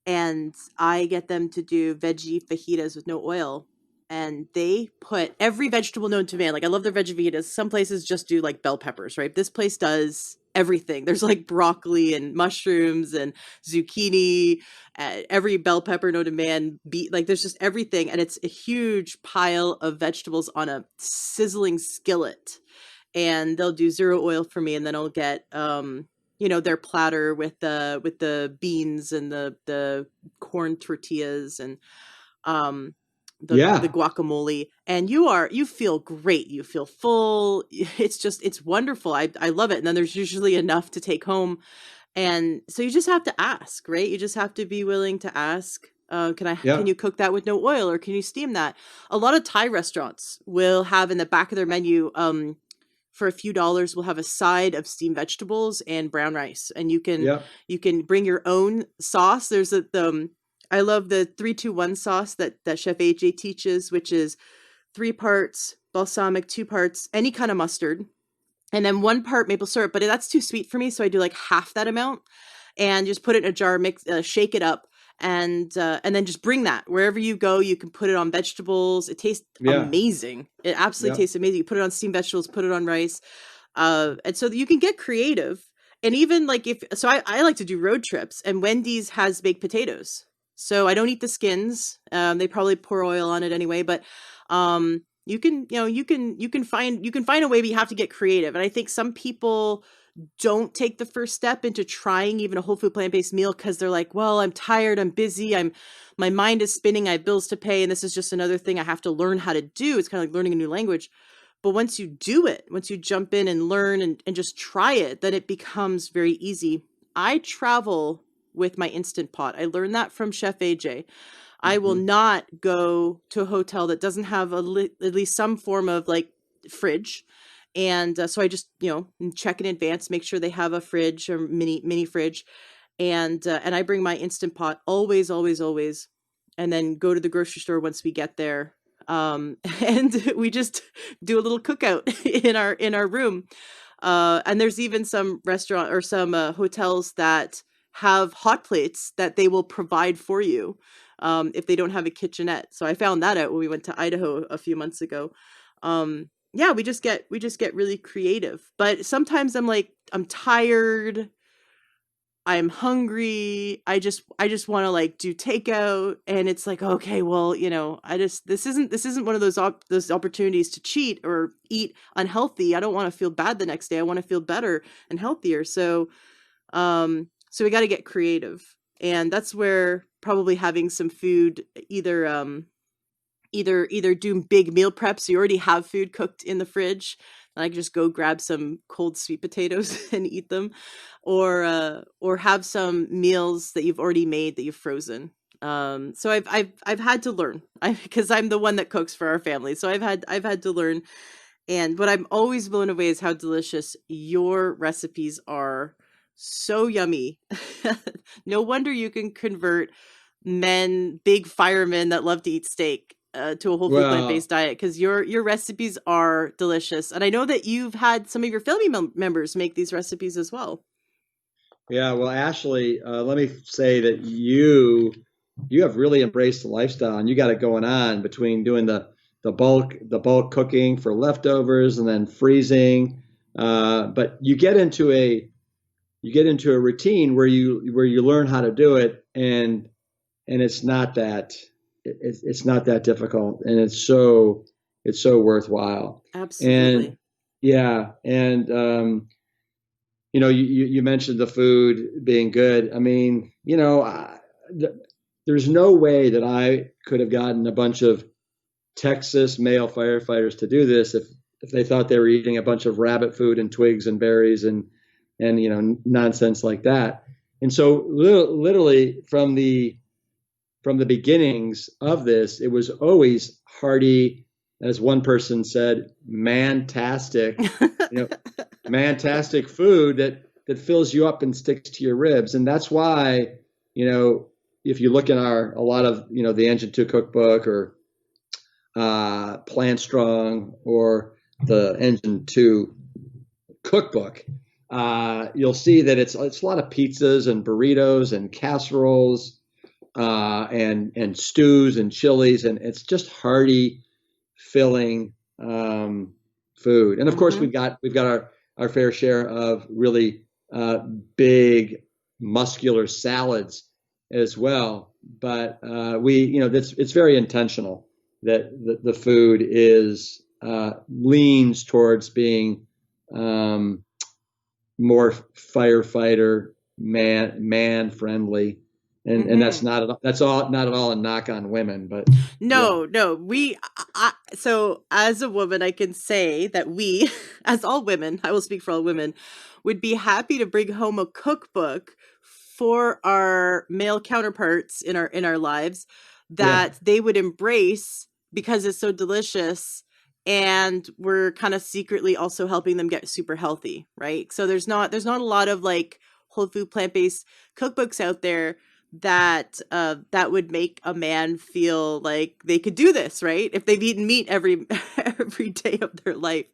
A: and I get them to do veggie fajitas with no oil. And they put every vegetable known to man. Like, I love their veggie fajitas. Some places just do like bell peppers, right? This place does everything. There's like broccoli and mushrooms and zucchini, every bell pepper known to man. Like, there's just everything, and it's a huge pile of vegetables on a sizzling skillet. And they'll do zero oil for me, and then I'll get their platter with the beans and the corn tortillas and um the
B: Yeah.
A: guacamole, and you feel great, you feel full. It's wonderful. I love it. And then there's usually enough to take home, and so you just have to ask, right? You just have to be willing to ask, can
B: Yeah.
A: you cook that with no oil, or can you steam that? A lot of Thai restaurants will have in the back of their menu, for a few dollars, we'll have a side of steamed vegetables and brown rice, and you can
B: Yeah.
A: you can bring your own sauce. There's I love the 3-2-1 sauce that Chef AJ teaches, which is 3 parts balsamic, 2 parts any kind of mustard, and then 1 part maple syrup. But that's too sweet for me, so I do like half that amount, and just put it in a jar, mix, shake it up, and then just bring that wherever you go. You can put it on vegetables. It tastes
B: Yeah.
A: amazing. It absolutely
B: Yeah.
A: tastes amazing. You put it on steamed vegetables, put it on rice. And so you can get creative. And even like if so I like to do road trips, and Wendy's has baked potatoes. So I don't eat the skins. They probably pour oil on it anyway, but you can, you can find a way, but you have to get creative. And I think some people don't take the first step into trying even a whole food plant-based meal because they're like, well, I'm tired, I'm busy, my mind is spinning, I have bills to pay, and this is just another thing I have to learn how to do. It's kind of like learning a new language. But once you do it, once you jump in and learn and just try it, then it becomes very easy. I travel with my Instant Pot. I learned that from Chef AJ. I will
B: Mhm.
A: not go to a hotel that doesn't have at least some form of like fridge. And so I just, check in advance, make sure they have a fridge or mini fridge. And I bring my Instant Pot always, always, always, and then go to the grocery store once we get there. And we just do a little cookout in our room. And there's even some restaurant or some hotels that have hot plates that they will provide for you if they don't have a kitchenette. So I found that out when we went to Idaho a few months ago. Yeah, we just get really creative. But sometimes I'm like, I'm tired, I'm hungry. I just want to like do takeout, and it's like, okay, well, I just this isn't one of those opportunities to cheat or eat unhealthy. I don't want to feel bad the next day. I want to feel better and healthier. So we got to get creative. And that's where probably having some food, either do big meal preps, so you already have food cooked in the fridge, and I can just go grab some cold sweet potatoes and eat them, or have some meals that you've already made that you've frozen. So I've had to learn, because I'm the one that cooks for our family, so I've had to learn. And what I'm always blown away is how delicious your recipes are. So yummy. No wonder you can convert big firemen that love to eat steak, to a whole food plant based
B: Well,
A: diet, because your recipes are delicious. And I know that you've had some of your family members make these recipes as well.
B: yeah, well, Ashley, let me say that you have really embraced the lifestyle, and you got it going on between doing the bulk cooking for leftovers and then freezing. But you get into a routine where you learn how to do it, and it's not that difficult, and it's so worthwhile. And
A: Absolutely.
B: yeah, and you mentioned the food being good. I mean, there's no way that I could have gotten a bunch of Texas male firefighters to do this if they thought they were eating a bunch of rabbit food and twigs and berries and nonsense like that. And so literally from the beginnings of this, it was always hearty, as one person said, mantastic, you know, mantastic food that fills you up and sticks to your ribs. And that's why, you know, if you look in a lot of, the Engine 2 cookbook, or Plant Strong, or the Engine 2 cookbook, you'll see that it's a lot of pizzas and burritos and casseroles, and stews and chilies, and it's just hearty, filling, food. And of course,
A: Hmm.
B: we've got our fair share of really big, muscular salads as well. But it's very intentional that the food is leans towards being, more firefighter man friendly, and
A: Hmm.
B: that's all not at all a knock on women, but yeah.
A: No, no, so as a woman, I can say that we, as all women, I will speak for all women, would be happy to bring home a cookbook for our male counterparts in our lives
B: Yeah.
A: that they would embrace because it's so delicious, and we're kind of secretly also helping them get super healthy, right? So there's not a lot of like whole food plant-based cookbooks out there that would make a man feel like they could do this, right? If they've eaten meat every every day of their life.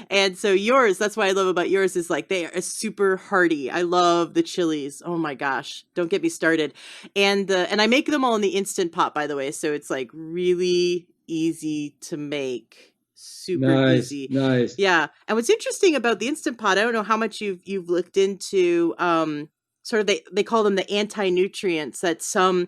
A: And so yours, that's what I love about yours, is like they are super hearty. I love the chilies. Oh my gosh, don't get me started. And I make them all in the Instant Pot, by the way, so it's like really easy to make. super
B: Nice,
A: easy.
B: nice.
A: Yeah. And what's interesting about the Instant Pot, I don't know how much you've looked into sort of they call them the anti-nutrients that some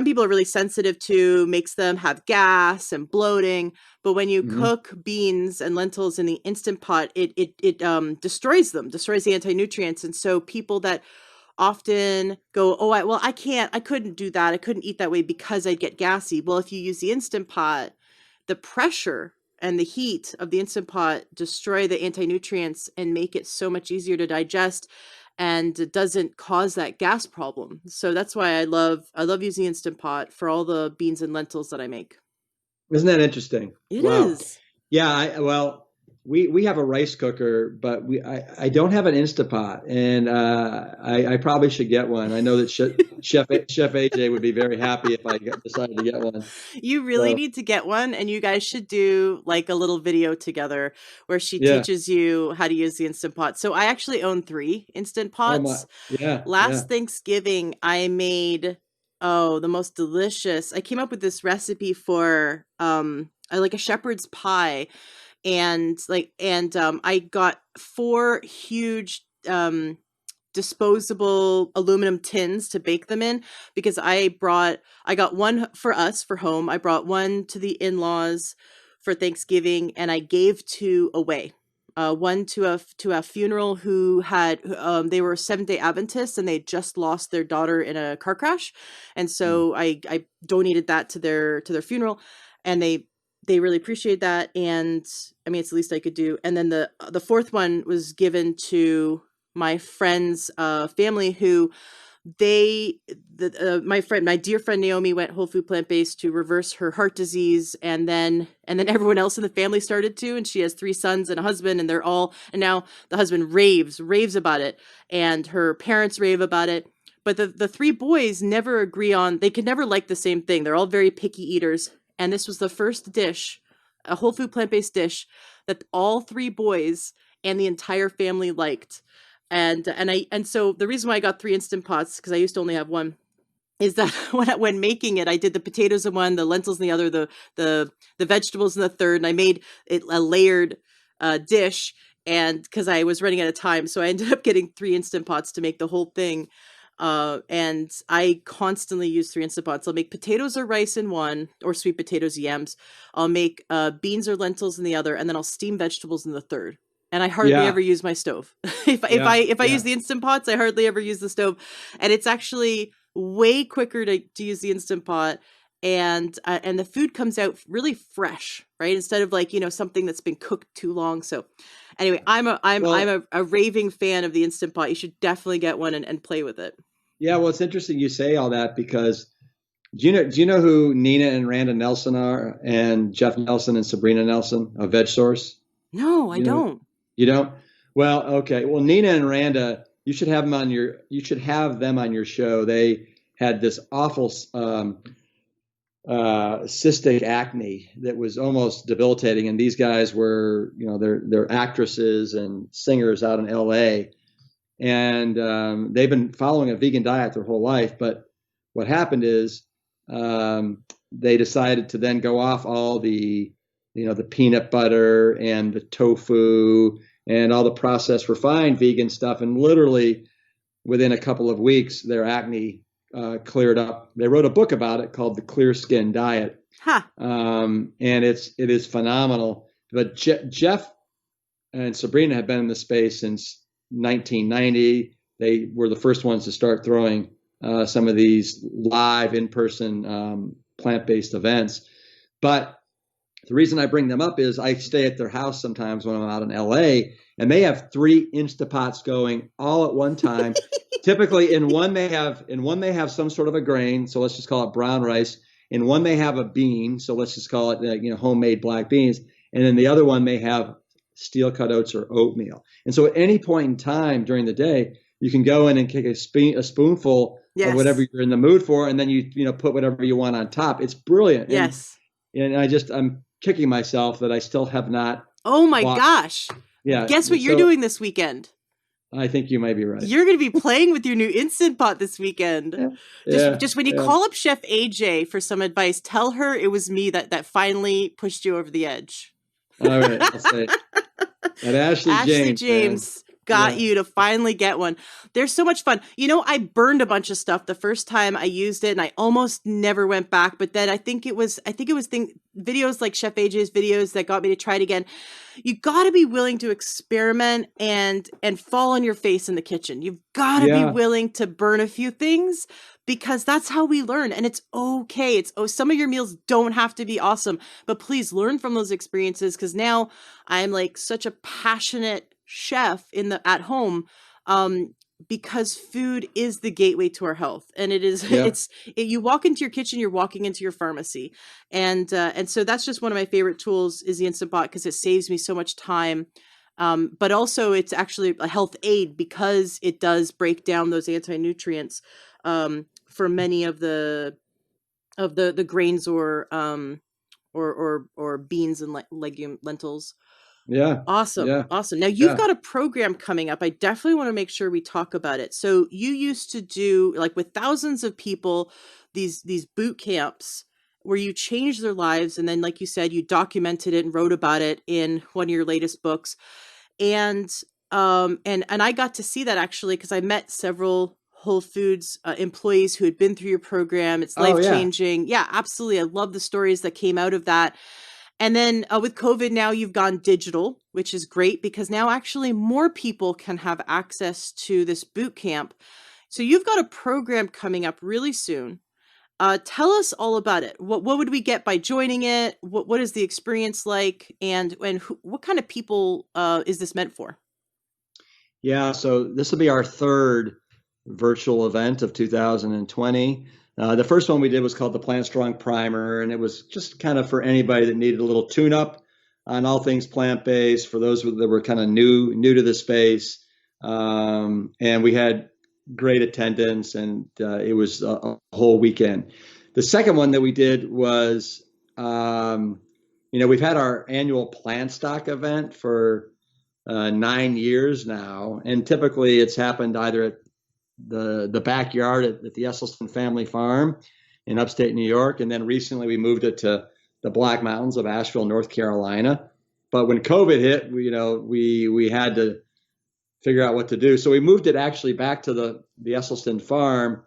A: people are really sensitive to, makes them have gas and bloating. But when you
B: Hmm.
A: cook beans and lentils in the Instant Pot, it destroys them, destroys the anti-nutrients. And so people that often go, oh, I couldn't do that. I couldn't eat that way because I'd get gassy. Well, if you use the Instant Pot, the pressure and the heat of the Instant Pot destroy the anti-nutrients and make it so much easier to digest, and it doesn't cause that gas problem. So that's why I love using Instant Pot for all the beans and lentils that I make.
B: Isn't that interesting?
A: It
B: Wow.
A: is.
B: Yeah, well, we have a rice cooker, but I don't have an Instapot, and I probably should get one. I know that Chef AJ would be very happy if decided to get one.
A: You really
B: So
A: need to get one, and you guys should do like a little video together where she
B: yeah.
A: teaches you how to use the Instant Pot. So I actually own 3 Instant
B: Oh my.
A: Pots.
B: Yeah, yeah.
A: Last Thanksgiving, I made, oh, the most delicious. I came up with this recipe for like a shepherd's pie, and I got 4 huge disposable aluminum tins to bake them in, because I got one for us for home. I brought one to the in-laws for Thanksgiving, and I gave 2 away. One to a funeral who had they were Seventh-day Adventists, and they just lost their daughter in a car crash, and
B: Mm.
A: so I donated that to their funeral, and they really appreciate that, and I mean it's the least I could do. And then the fourth one was given to my friend's family, who my dear friend Naomi went whole food plant-based to reverse her heart disease, and then everyone else in the family started to, and she has 3 sons and a husband, and now the husband raves about it, and her parents rave about it. But the 3 boys never agree on, they can never like the same thing. They're all very picky eaters, and this was the first dish, a whole food plant-based dish, that all 3 boys and the entire family liked. And so the reason why I got 3 Instant Pots, because I used to only have one, is that when making it, I did the potatoes in one, the lentils in the other, the vegetables in the third, and I made it a layered dish. And because I was running out of time, so I ended up getting 3 Instant Pots to make the whole thing. And I constantly use 3 Instant Pots. I'll make potatoes or rice in one, or sweet potatoes, yams. I'll make beans or lentils in the other, and then I'll steam vegetables in the third. And I hardly ever
B: Yeah,
A: use my stove. If I use
B: yeah.
A: the Instant Pots, I hardly ever use the stove, and it's actually way quicker to use the Instant Pot, and the food comes out really fresh, right? Instead of like, something that's been cooked too long. So anyway, I'm
B: Well,
A: a raving fan of the Instant Pot. You should definitely get one and play with it.
B: yeah. Well, it's interesting you say all that because do you know who Nina and Randa Nelson are, and Jeff Nelson and Sabrina Nelson of Veg Source?
A: No, I
B: You know,
A: don't.
B: you don't? Well, okay. Well, Nina and Randa, you should have them on your show. They had this awful cystic acne that was almost debilitating, and these guys were, they're actresses and singers out in L.A., and they've been following a vegan diet their whole life. But what happened is they decided to then go off all the peanut butter and the tofu and all the processed refined vegan stuff, and literally within a couple of weeks, their acne cleared up. They wrote a book about it called The Clear Skin Diet,
A: Ha.
B: and it is phenomenal. But Jeff and Sabrina have been in the space since 1990. They were the first ones to start throwing some of these live in-person plant-based events. But the reason I bring them up is I stay at their house sometimes when I'm out in LA, and they have 3 Instapots going all at one time. Typically, in one they have some sort of a grain, so let's just call it brown rice. In one they have a bean, so let's just call it homemade black beans, and then the other one may have steel cut oats or oatmeal. And so at any point in time during the day, you can go in and kick a spoonful of whatever
A: Yes.
B: you're in the mood for, and then put whatever you want on top. It's brilliant, and
A: Yes.
B: and I'm kicking myself that I still have not
A: Oh my
B: bought.
A: gosh.
B: Yeah,
A: Guess what you're
B: so
A: doing this weekend?
B: I think you might be right.
A: You're going to be playing with your new Instant Pot this weekend.
B: Yeah,
A: Just
B: yeah,
A: just when you
B: yeah.
A: call up Chef AJ for some advice, tell her it was me that finally pushed you over the edge.
B: All right, I'll say at Ashley
A: Ashley
B: James, man.
A: James got
B: Yeah,
A: you to finally get one. They're so much fun. You know, I burned a bunch of stuff the first time I used it and I almost never went back, but then I think it was videos like Chef AJ's videos that got me to try it again. You got to be willing to experiment and fall on your face in the kitchen. You've got to be
B: yeah,
A: willing to burn a few things because that's how we learn, and it's okay. It's some of your meals don't have to be awesome, but please learn from those experiences because now I'm like such a passionate chef in the at home. Um, because food is the gateway to our health, and it is
B: yeah,
A: you walk into your kitchen, you're walking into your pharmacy, and so that's just one of my favorite tools is the Instant Pot because it saves me so much time. But also it's actually a health aid because it does break down those anti-nutrients for many of the grains or beans and legume lentils.
B: yeah,
A: Awesome.
B: yeah,
A: Awesome. Now you've
B: yeah.
A: got a program coming up. I definitely want to make sure we talk about it. So you used to do like with thousands of people these boot camps where you changed their lives and then like you said you documented it and wrote about it in one of your latest books. And I got to see that actually because I met several Whole Foods employees who had been through your program. It's
B: Oh
A: life
B: yeah,
A: changing. Yeah, absolutely. I love the stories that came out of that. And then with COVID, now you've gone digital, which is great because now actually more people can have access to this boot camp. So you've got a program coming up really soon. Tell us all about it. What would we get by joining it? What is the experience like? And what kind of people is this meant for?
B: yeah. So this will be our third virtual event of 2020. The first one we did was called the Plant Strong Primer, and it was just kind of for anybody that needed a little tune up on all things plant based. For those that were kind of new to the space, and we had great attendance, and it was a whole weekend. The second one that we did was, we've had our annual plant stock event for 9 years now, and typically it's happened either at the backyard at the Esselstyn family farm in upstate New York, and then recently we moved it to the Black Mountains of Asheville, North Carolina. But when COVID hit, we had to figure out what to do, so we moved it actually back to the Esselstyn farm.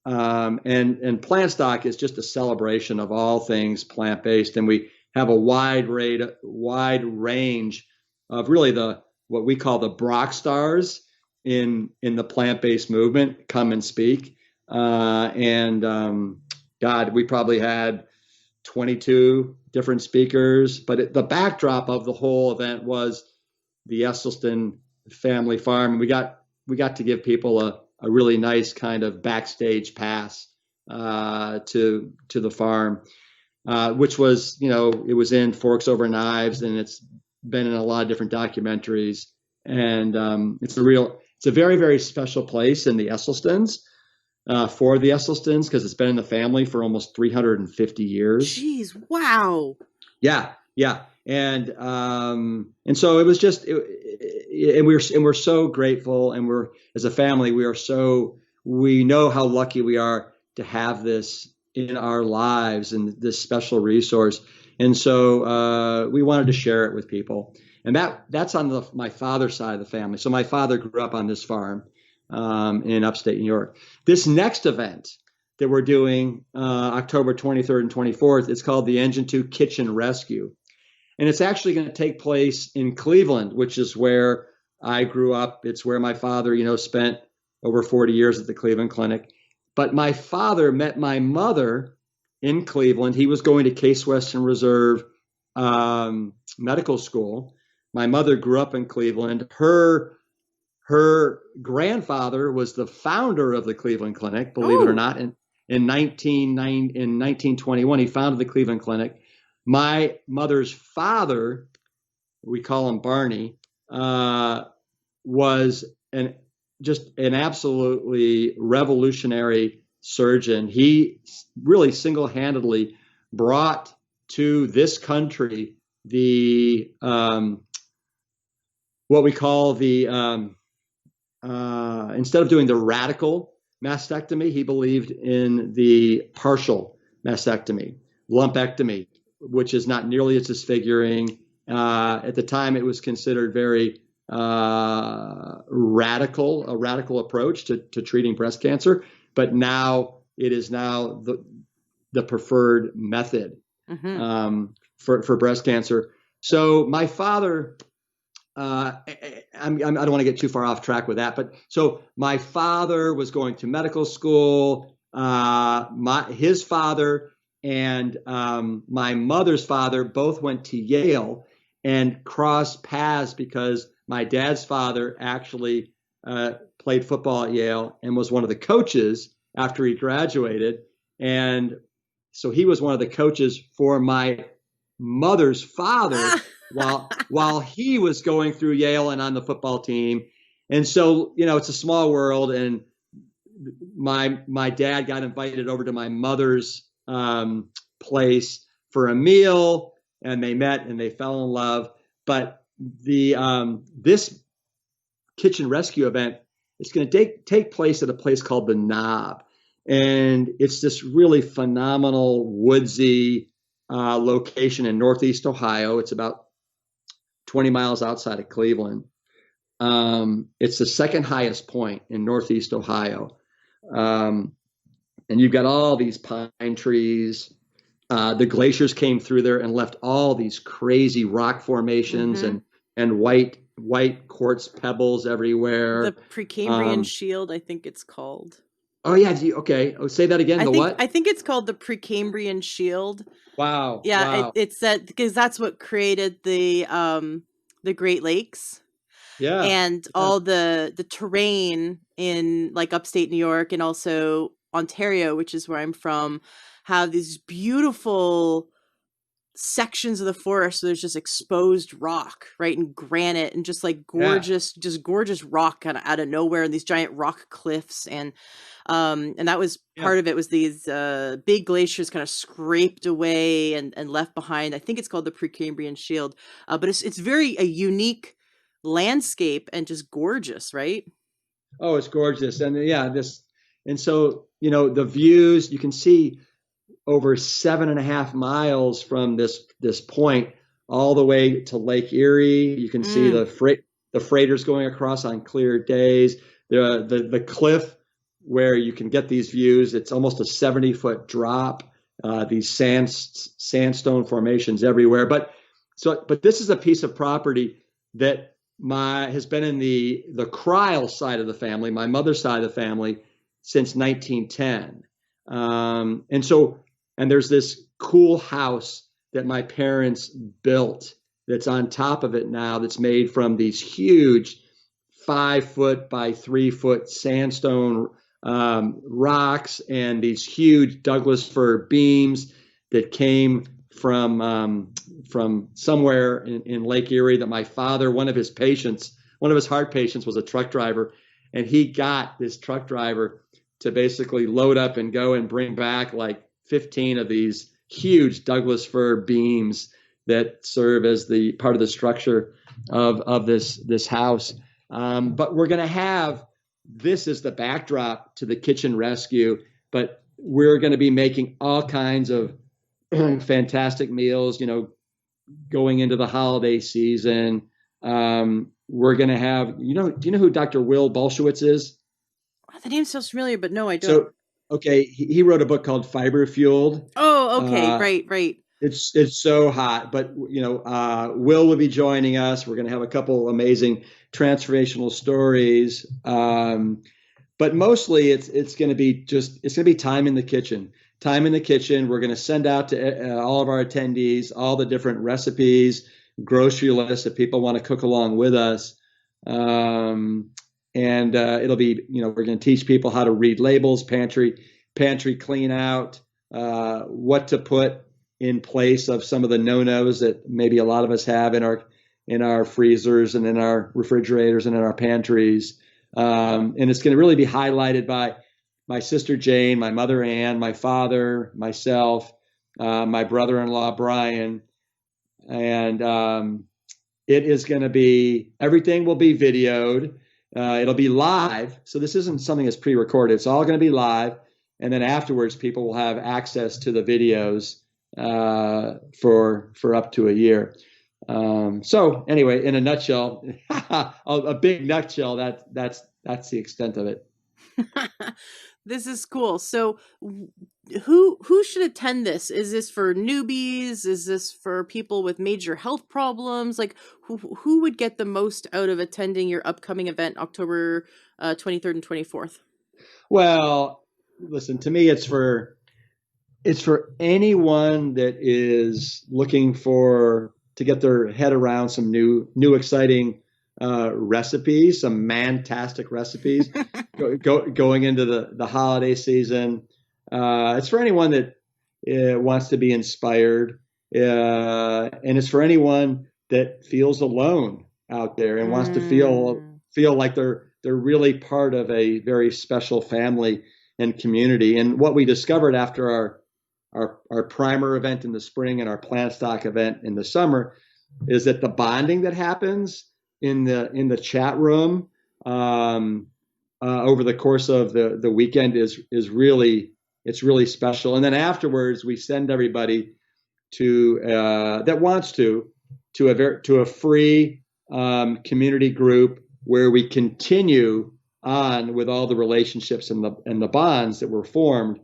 B: And plant stock is just a celebration of all things plant based, and we have a wide range of really the what we call the Brock stars in the plant based movement come and speak. And God, we probably had 22 different speakers, but the backdrop of the whole event was the Esselstyn family farm. We got to give people a really nice kind of backstage pass to the farm, which was, it was in Forks Over Knives, and it's been in a lot of different documentaries. And it's a very, very special place in the Esselstyns, for the Esselstyns, because it's been in the family for almost 350 years.
A: Jeez, wow.
B: Yeah, yeah, and so it was just, and we're so grateful, and we're as a family we know how lucky we are to have this in our lives and this special resource, and so we wanted to share it with people, and that's on my father's side of the family. So my father grew up on this farm in upstate New York. This next event that we're doing October 23rd and 24th. It's called the Engine 2 Kitchen Rescue. And it's actually going to take place in Cleveland, which is where I grew up. It's where my father, spent over 40 years at the Cleveland Clinic. But my father met my mother in Cleveland. He was going to Case Western Reserve Medical School. My mother grew up in Cleveland. Her grandfather was the founder of the Cleveland Clinic, believe it or
A: Oh,
B: not. In 1921, he founded the Cleveland Clinic. My mother's father, we call him Barney, was just an absolutely revolutionary surgeon. He really single-handedly brought to this country the what we call the instead of doing the radical mastectomy, he believed in the partial mastectomy, lumpectomy, which is not nearly as disfiguring At the time, it was considered very radical, a radical approach to treating breast cancer. But now it is now the preferred method
A: Mm-hmm.
B: for breast cancer. So my father, I don't want to get too far off track with that, but so my father was going to medical school. His father and my mother's father both went to Yale and crossed paths because my dad's father actually played football at Yale and was one of the coaches after he graduated. And so he was one of the coaches for my mother's father while he was going through Yale and on the football team. And so, it's a small world. And my dad got invited over to my mother's place for a meal, and they met and they fell in love. But this kitchen rescue event is going to take place at a place called the Knob, and it's this really phenomenal woodsy location in Northeast Ohio. It's about 20 miles outside of Cleveland. It's the second highest point in Northeast Ohio. And you've got all these pine trees. The glaciers came through there and left all these crazy rock formations
A: Mm-hmm.
B: and white quartz pebbles
A: The
B: everywhere.
A: Precambrian shield, I think it's called.
B: Oh yeah, okay. Oh, say that again.
A: I
B: The
A: think I
B: what?
A: think it's called the Precambrian shield.
B: Wow,
A: Yeah,
B: wow.
A: it's that because that's what created the Great Lakes
B: Yeah,
A: and
B: yeah,
A: all the terrain in like upstate New York and also Ontario, which is where I'm from, have these beautiful sections of the forest. So there's just exposed rock, right, and granite, and just like
B: yeah,
A: just gorgeous rock kind of out of nowhere, and these giant rock cliffs, and that was
B: yeah.
A: part of it was these big glaciers kind of scraped away and left behind. I think it's called the Precambrian shield, but it's very a unique landscape and just gorgeous, right?
B: Oh, it's gorgeous. And yeah, and so, the views you can see over 7.5 miles from this point all the way to Lake Erie. You can see
A: Mm,
B: the freighters going across on clear days. The cliff where you can get these views. It's almost a 70-foot drop. These sandstone formations everywhere. But this is a piece of property that my has been in the Cryle side of the family, my mother's side of the family, since 1910. And there's this cool house that my parents built that's on top of it now that's made from these huge 5 foot by 3 foot sandstone rocks and these huge Douglas fir beams that came from somewhere in Lake Erie that my father, one of his heart patients was a truck driver, and he got this truck driver to basically load up and go and bring back like 15 of these huge Douglas fir beams that serve as the part of the structure of this house. But we're going to have this as the backdrop to the kitchen rescue, but we're going to be making all kinds of fantastic meals, going into the holiday season. We're going to have, do you know who Dr. Will Bolshewitz is?
A: the name sounds familiar, but no, I don't.
B: So, okay, he wrote a book called Fiber Fueled.
A: Oh, okay,
B: Uh,
A: right, right.
B: it's so hot, but Will be joining us. We're going to have a couple amazing transformational stories. But mostly it's going to be time in the kitchen. Time in the kitchen. We're going to send out to all of our attendees all the different recipes, grocery lists that people want to cook along with us. And it'll be, we're going to teach people how to read labels, pantry clean out, what to put in place of some of the no-nos that maybe a lot of us have in our freezers and in our refrigerators and in our pantries. And it's going to really be highlighted by my sister Jane, my mother Ann, my father, myself, my brother-in-law Brian, and it is going to be, everything will be videoed. It'll be live, so this isn't something that's pre-recorded. It's all going to be live, and then afterwards, people will have access to the videos for up to a year. So anyway, in a nutshell, a big nutshell, that's the extent of it.
A: This is cool. So who should attend this? Is this for newbies? Is this for people with major health problems? Like who would get the most out of attending your upcoming event October 23rd and 24th?
B: Well, listen, to me, it's for anyone that is looking for to get their head around some new exciting recipes, some fantastic recipes going into the holiday season. It's for anyone that wants to be inspired, and it's for anyone that feels alone out there and wants to feel
A: Mm.
B: feel like they're really part of a very special family and community. And what we discovered after our primer event in the spring and our plant stock event in the summer is that the bonding that happens in the chat room over the course of the weekend is really it's really special. And then afterwards, we send everybody to that wants to a free community group where we continue on with all the relationships and the bonds that were formed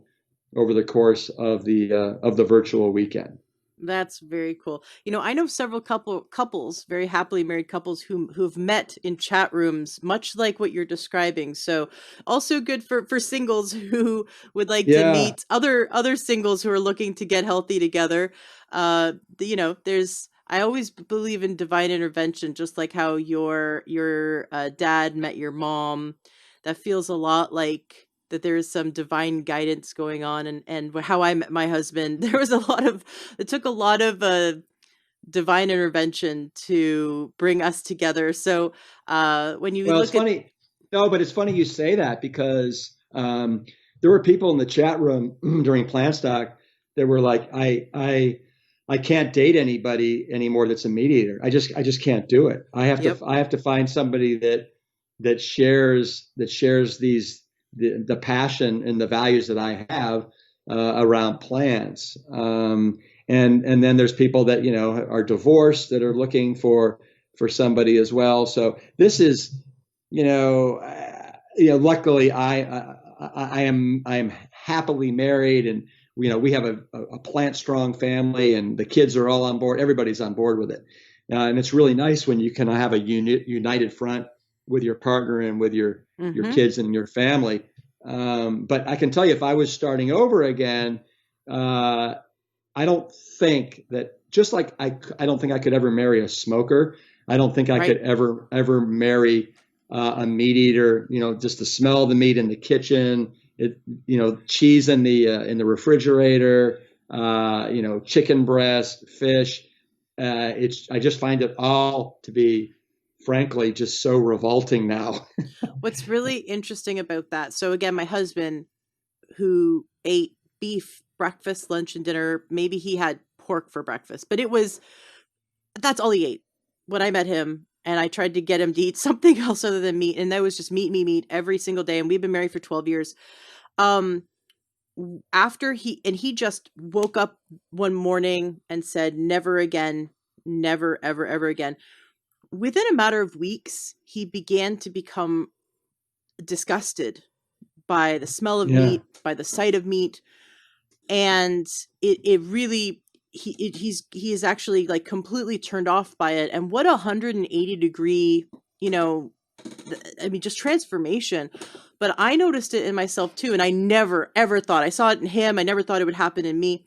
B: over the course of the virtual weekend.
A: That's very cool. You know, I know several couples, very happily married couples who've met in chat rooms, much like what you're describing. So, also good for singles who would like to
B: Yeah,
A: meet other singles who are looking to get healthy together. You know, there's I always believe in divine intervention, just like how your dad met your mom. That feels a lot like that there is some divine guidance going on, and how I met my husband. There was a lot of it took a lot of divine intervention to bring us together. So when you
B: well, it's
A: look at
B: funny. No, but it's funny you say that because there were people in the chat room during plant stock that were like, I can't date anybody anymore that's a mediator. I just can't do it. I have to
A: yep.
B: I have to find somebody that shares the passion and the values that I have around plants. And then there's people that are divorced that are looking for somebody as well. So this is luckily I am happily married, and we have a plant strong family, and the kids are all on board. Everybody's on board with it, and it's really nice when you can have a united front with your partner and with your
A: Mm-hmm.
B: kids and your family. But I can tell you, if I was starting over again, uh, I don't think that just like I don't think I could ever marry a smoker. I don't think I could
A: Right.
B: ever marry a meat eater. Just the smell of the meat in the kitchen, cheese in the refrigerator, chicken breast, fish. I just find it all to be, frankly, just so revolting now.
A: What's really interesting about that? So again, my husband who ate beef breakfast, lunch, and dinner. Maybe he had pork for breakfast, but that's all he ate when I met him. And I tried to get him to eat something else other than meat, and that was just meat, meat, meat every single day. And we've been married for 12 years. Um, After he just woke up one morning and said, "Never again, never, ever, ever again." Within a matter of weeks, he began to become disgusted by the smell of
B: Yeah,
A: meat, by the sight of meat, and it really he is actually like completely turned off by it. And what 180-degree, you know, I mean, just transformation. But I noticed it in myself too, and I never ever thought I saw it in him. I never thought it would happen in me.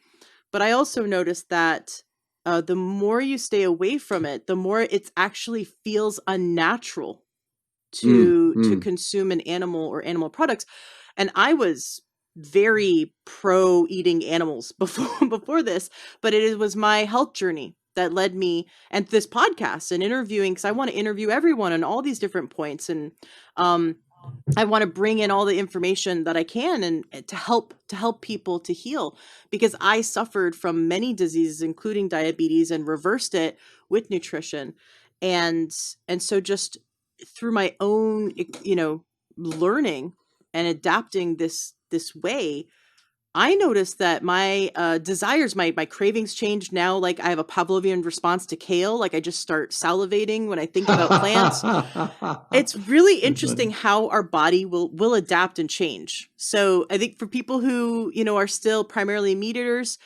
A: But I also noticed that the more you stay away from it, the more it actually feels unnatural
B: mm,
A: to
B: mm.
A: consume an animal or animal products. And I was very pro eating animals before this, but was my health journey that led me, and this podcast and interviewing, because I want to interview everyone on all these different points. And um I want to bring in all the information that I can, and to help people to heal, because I suffered from many diseases including diabetes and reversed it with nutrition. And so just through my own learning and adapting this way, I noticed that my desires, my cravings changed now. Like I have a Pavlovian response to kale. Like I just start salivating when I think about plants. It's really
B: That's funny.
A: interesting how our body will adapt and change. So I think for people who, are still primarily meat eaters,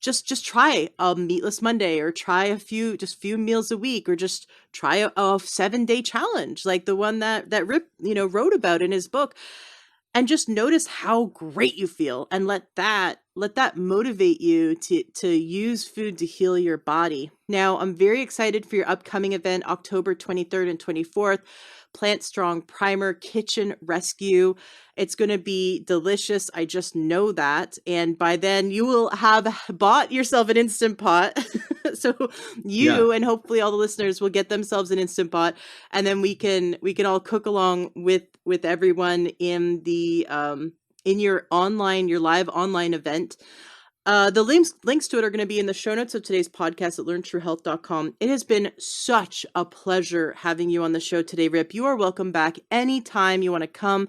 A: just try a meatless Monday, or try few meals a week, or just try a 7-day challenge like the one that Rip, wrote about in his book, and just notice how great you feel, and let that motivate you to use food to heal your body. Now, I'm very excited for your upcoming event, October 23rd and 24th, Plant Strong Primer Kitchen Rescue. It's going to be delicious. I just know that. And by then you will have bought yourself an Instant Pot. So
B: Yeah.
A: you and hopefully all the listeners will get themselves an Instant Pot, and then we can all cook along with everyone in your live online event. The links to it are going to be in the show notes of today's podcast at learntruehealth.com. It has been such a pleasure having you on the show today, Rip. You are welcome back anytime you want to come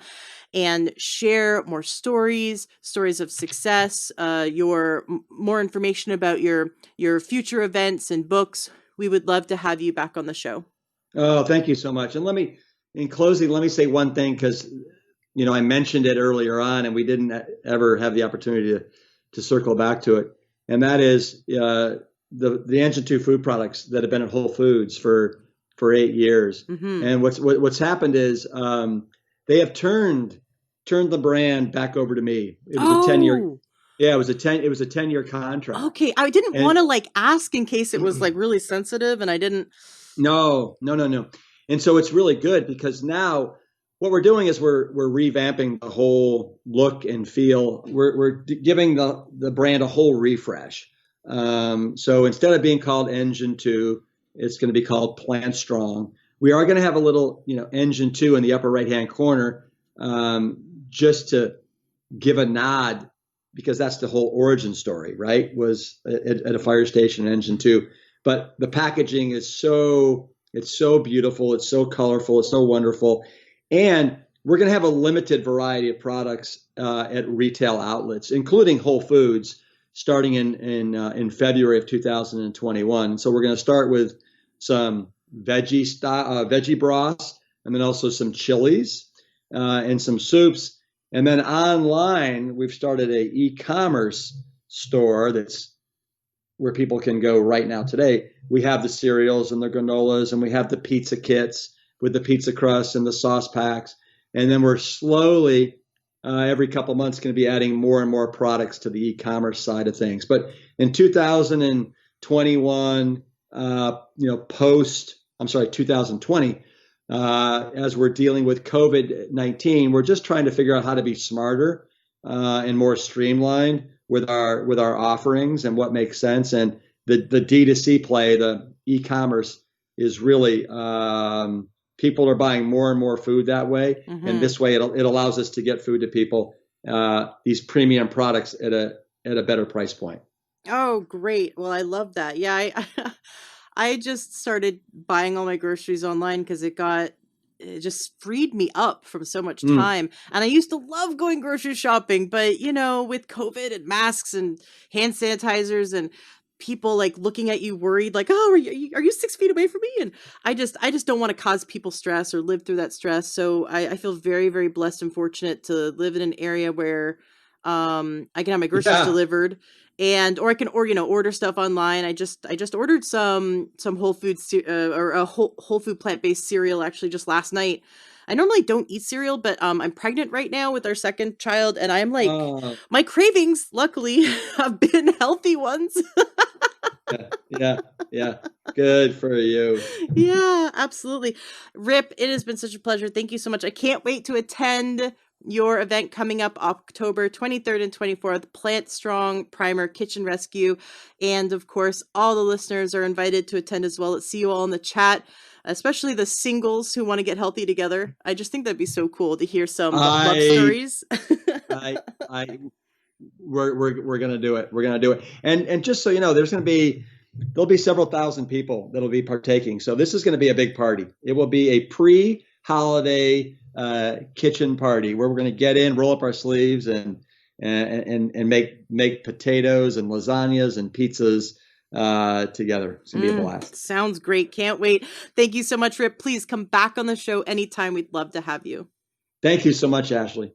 A: and share more stories of success, more information about your future events and books. We would love to have you back on the show.
B: Oh, thank you so much. And in closing, let me say one thing because, I mentioned it earlier on and we didn't ever have the opportunity to circle back to it. And that is the Engine 2 food products that have been at Whole Foods for 8 years.
A: Mm-hmm.
B: And what's happened is they have turned the brand back over to me. It was a 10-year,
A: Oh,
B: yeah, it was a 10-year contract.
A: okay. I didn't want
B: And
A: to like ask in case it was like really sensitive, and I didn't.
B: no, no, no, no. And so it's really good because now what we're doing is we're revamping the whole look and feel. We're giving the brand a whole refresh. So instead of being called Engine 2, it's going to be called Plant Strong. We are going to have a little, Engine 2 in the upper right hand corner, just to give a nod because that's the whole origin story, right? Was at a fire station, Engine 2. But the packaging is it's so beautiful, it's so colorful, it's so wonderful, and we're going to have a limited variety of products at retail outlets, including Whole Foods, starting in February of 2021. So we're going to start with some veggie broths, and then also some chilies and some soups. And then online, we've started a e-commerce store that's where people can go right now today. We have the cereals and the granolas, and we have the pizza kits with the pizza crust and the sauce packs. And then we're slowly, every couple of months, going to be adding more and more products to the e-commerce side of things. But in 2021, 2020, as we're dealing with COVID-19, we're just trying to figure out how to be smarter and more streamlined with our offerings and what makes sense. And the D2C play, the e-commerce, is really people are buying more and more food that way, and
A: Mm-hmm.
B: this way it allows us to get food to people, these premium products at a better price point.
A: Oh, great. Well, I love that. Yeah, I just started buying all my groceries online because it just freed me up from so much
B: Mm.
A: time. And I used to love going grocery shopping, but with COVID and masks and hand sanitizers and people like looking at you worried, like, oh, are you 6 feet away from me? And I just don't want to cause people stress or live through that stress. So I feel very, very blessed and fortunate to live in an area where I can have my groceries
B: Yeah.
A: delivered, and or I can order stuff online. I just ordered some Whole Foods or a whole food plant-based cereal actually just last night. I normally don't eat cereal, but I'm pregnant right now with our second child, and I'm like,
B: Uh,
A: my cravings luckily have been healthy ones.
B: yeah. Yeah. Yeah. Good for you.
A: Yeah, absolutely. Rip, it has been such a pleasure. Thank you so much. I can't wait to attend your event coming up October 23rd and 24th, Plant Strong Primer Kitchen Rescue. And of course, all the listeners are invited to attend as well. Let's see you all in the chat, especially the singles who want to get healthy together. I just think that'd be so cool to hear some love
B: I
A: stories.
B: I I we're gonna do it. We're gonna do it. And just so you know, there'll be several thousand people that'll be partaking. So this is going to be a big party. It will be a pre-holiday kitchen party where we're going to get in, roll up our sleeves, and make potatoes and lasagnas and pizzas together. It's gonna be a blast.
A: Sounds great. Can't wait. Thank you so much, Rip. Please come back on the show anytime. We'd love to have you.
B: Thank you so much, Ashley.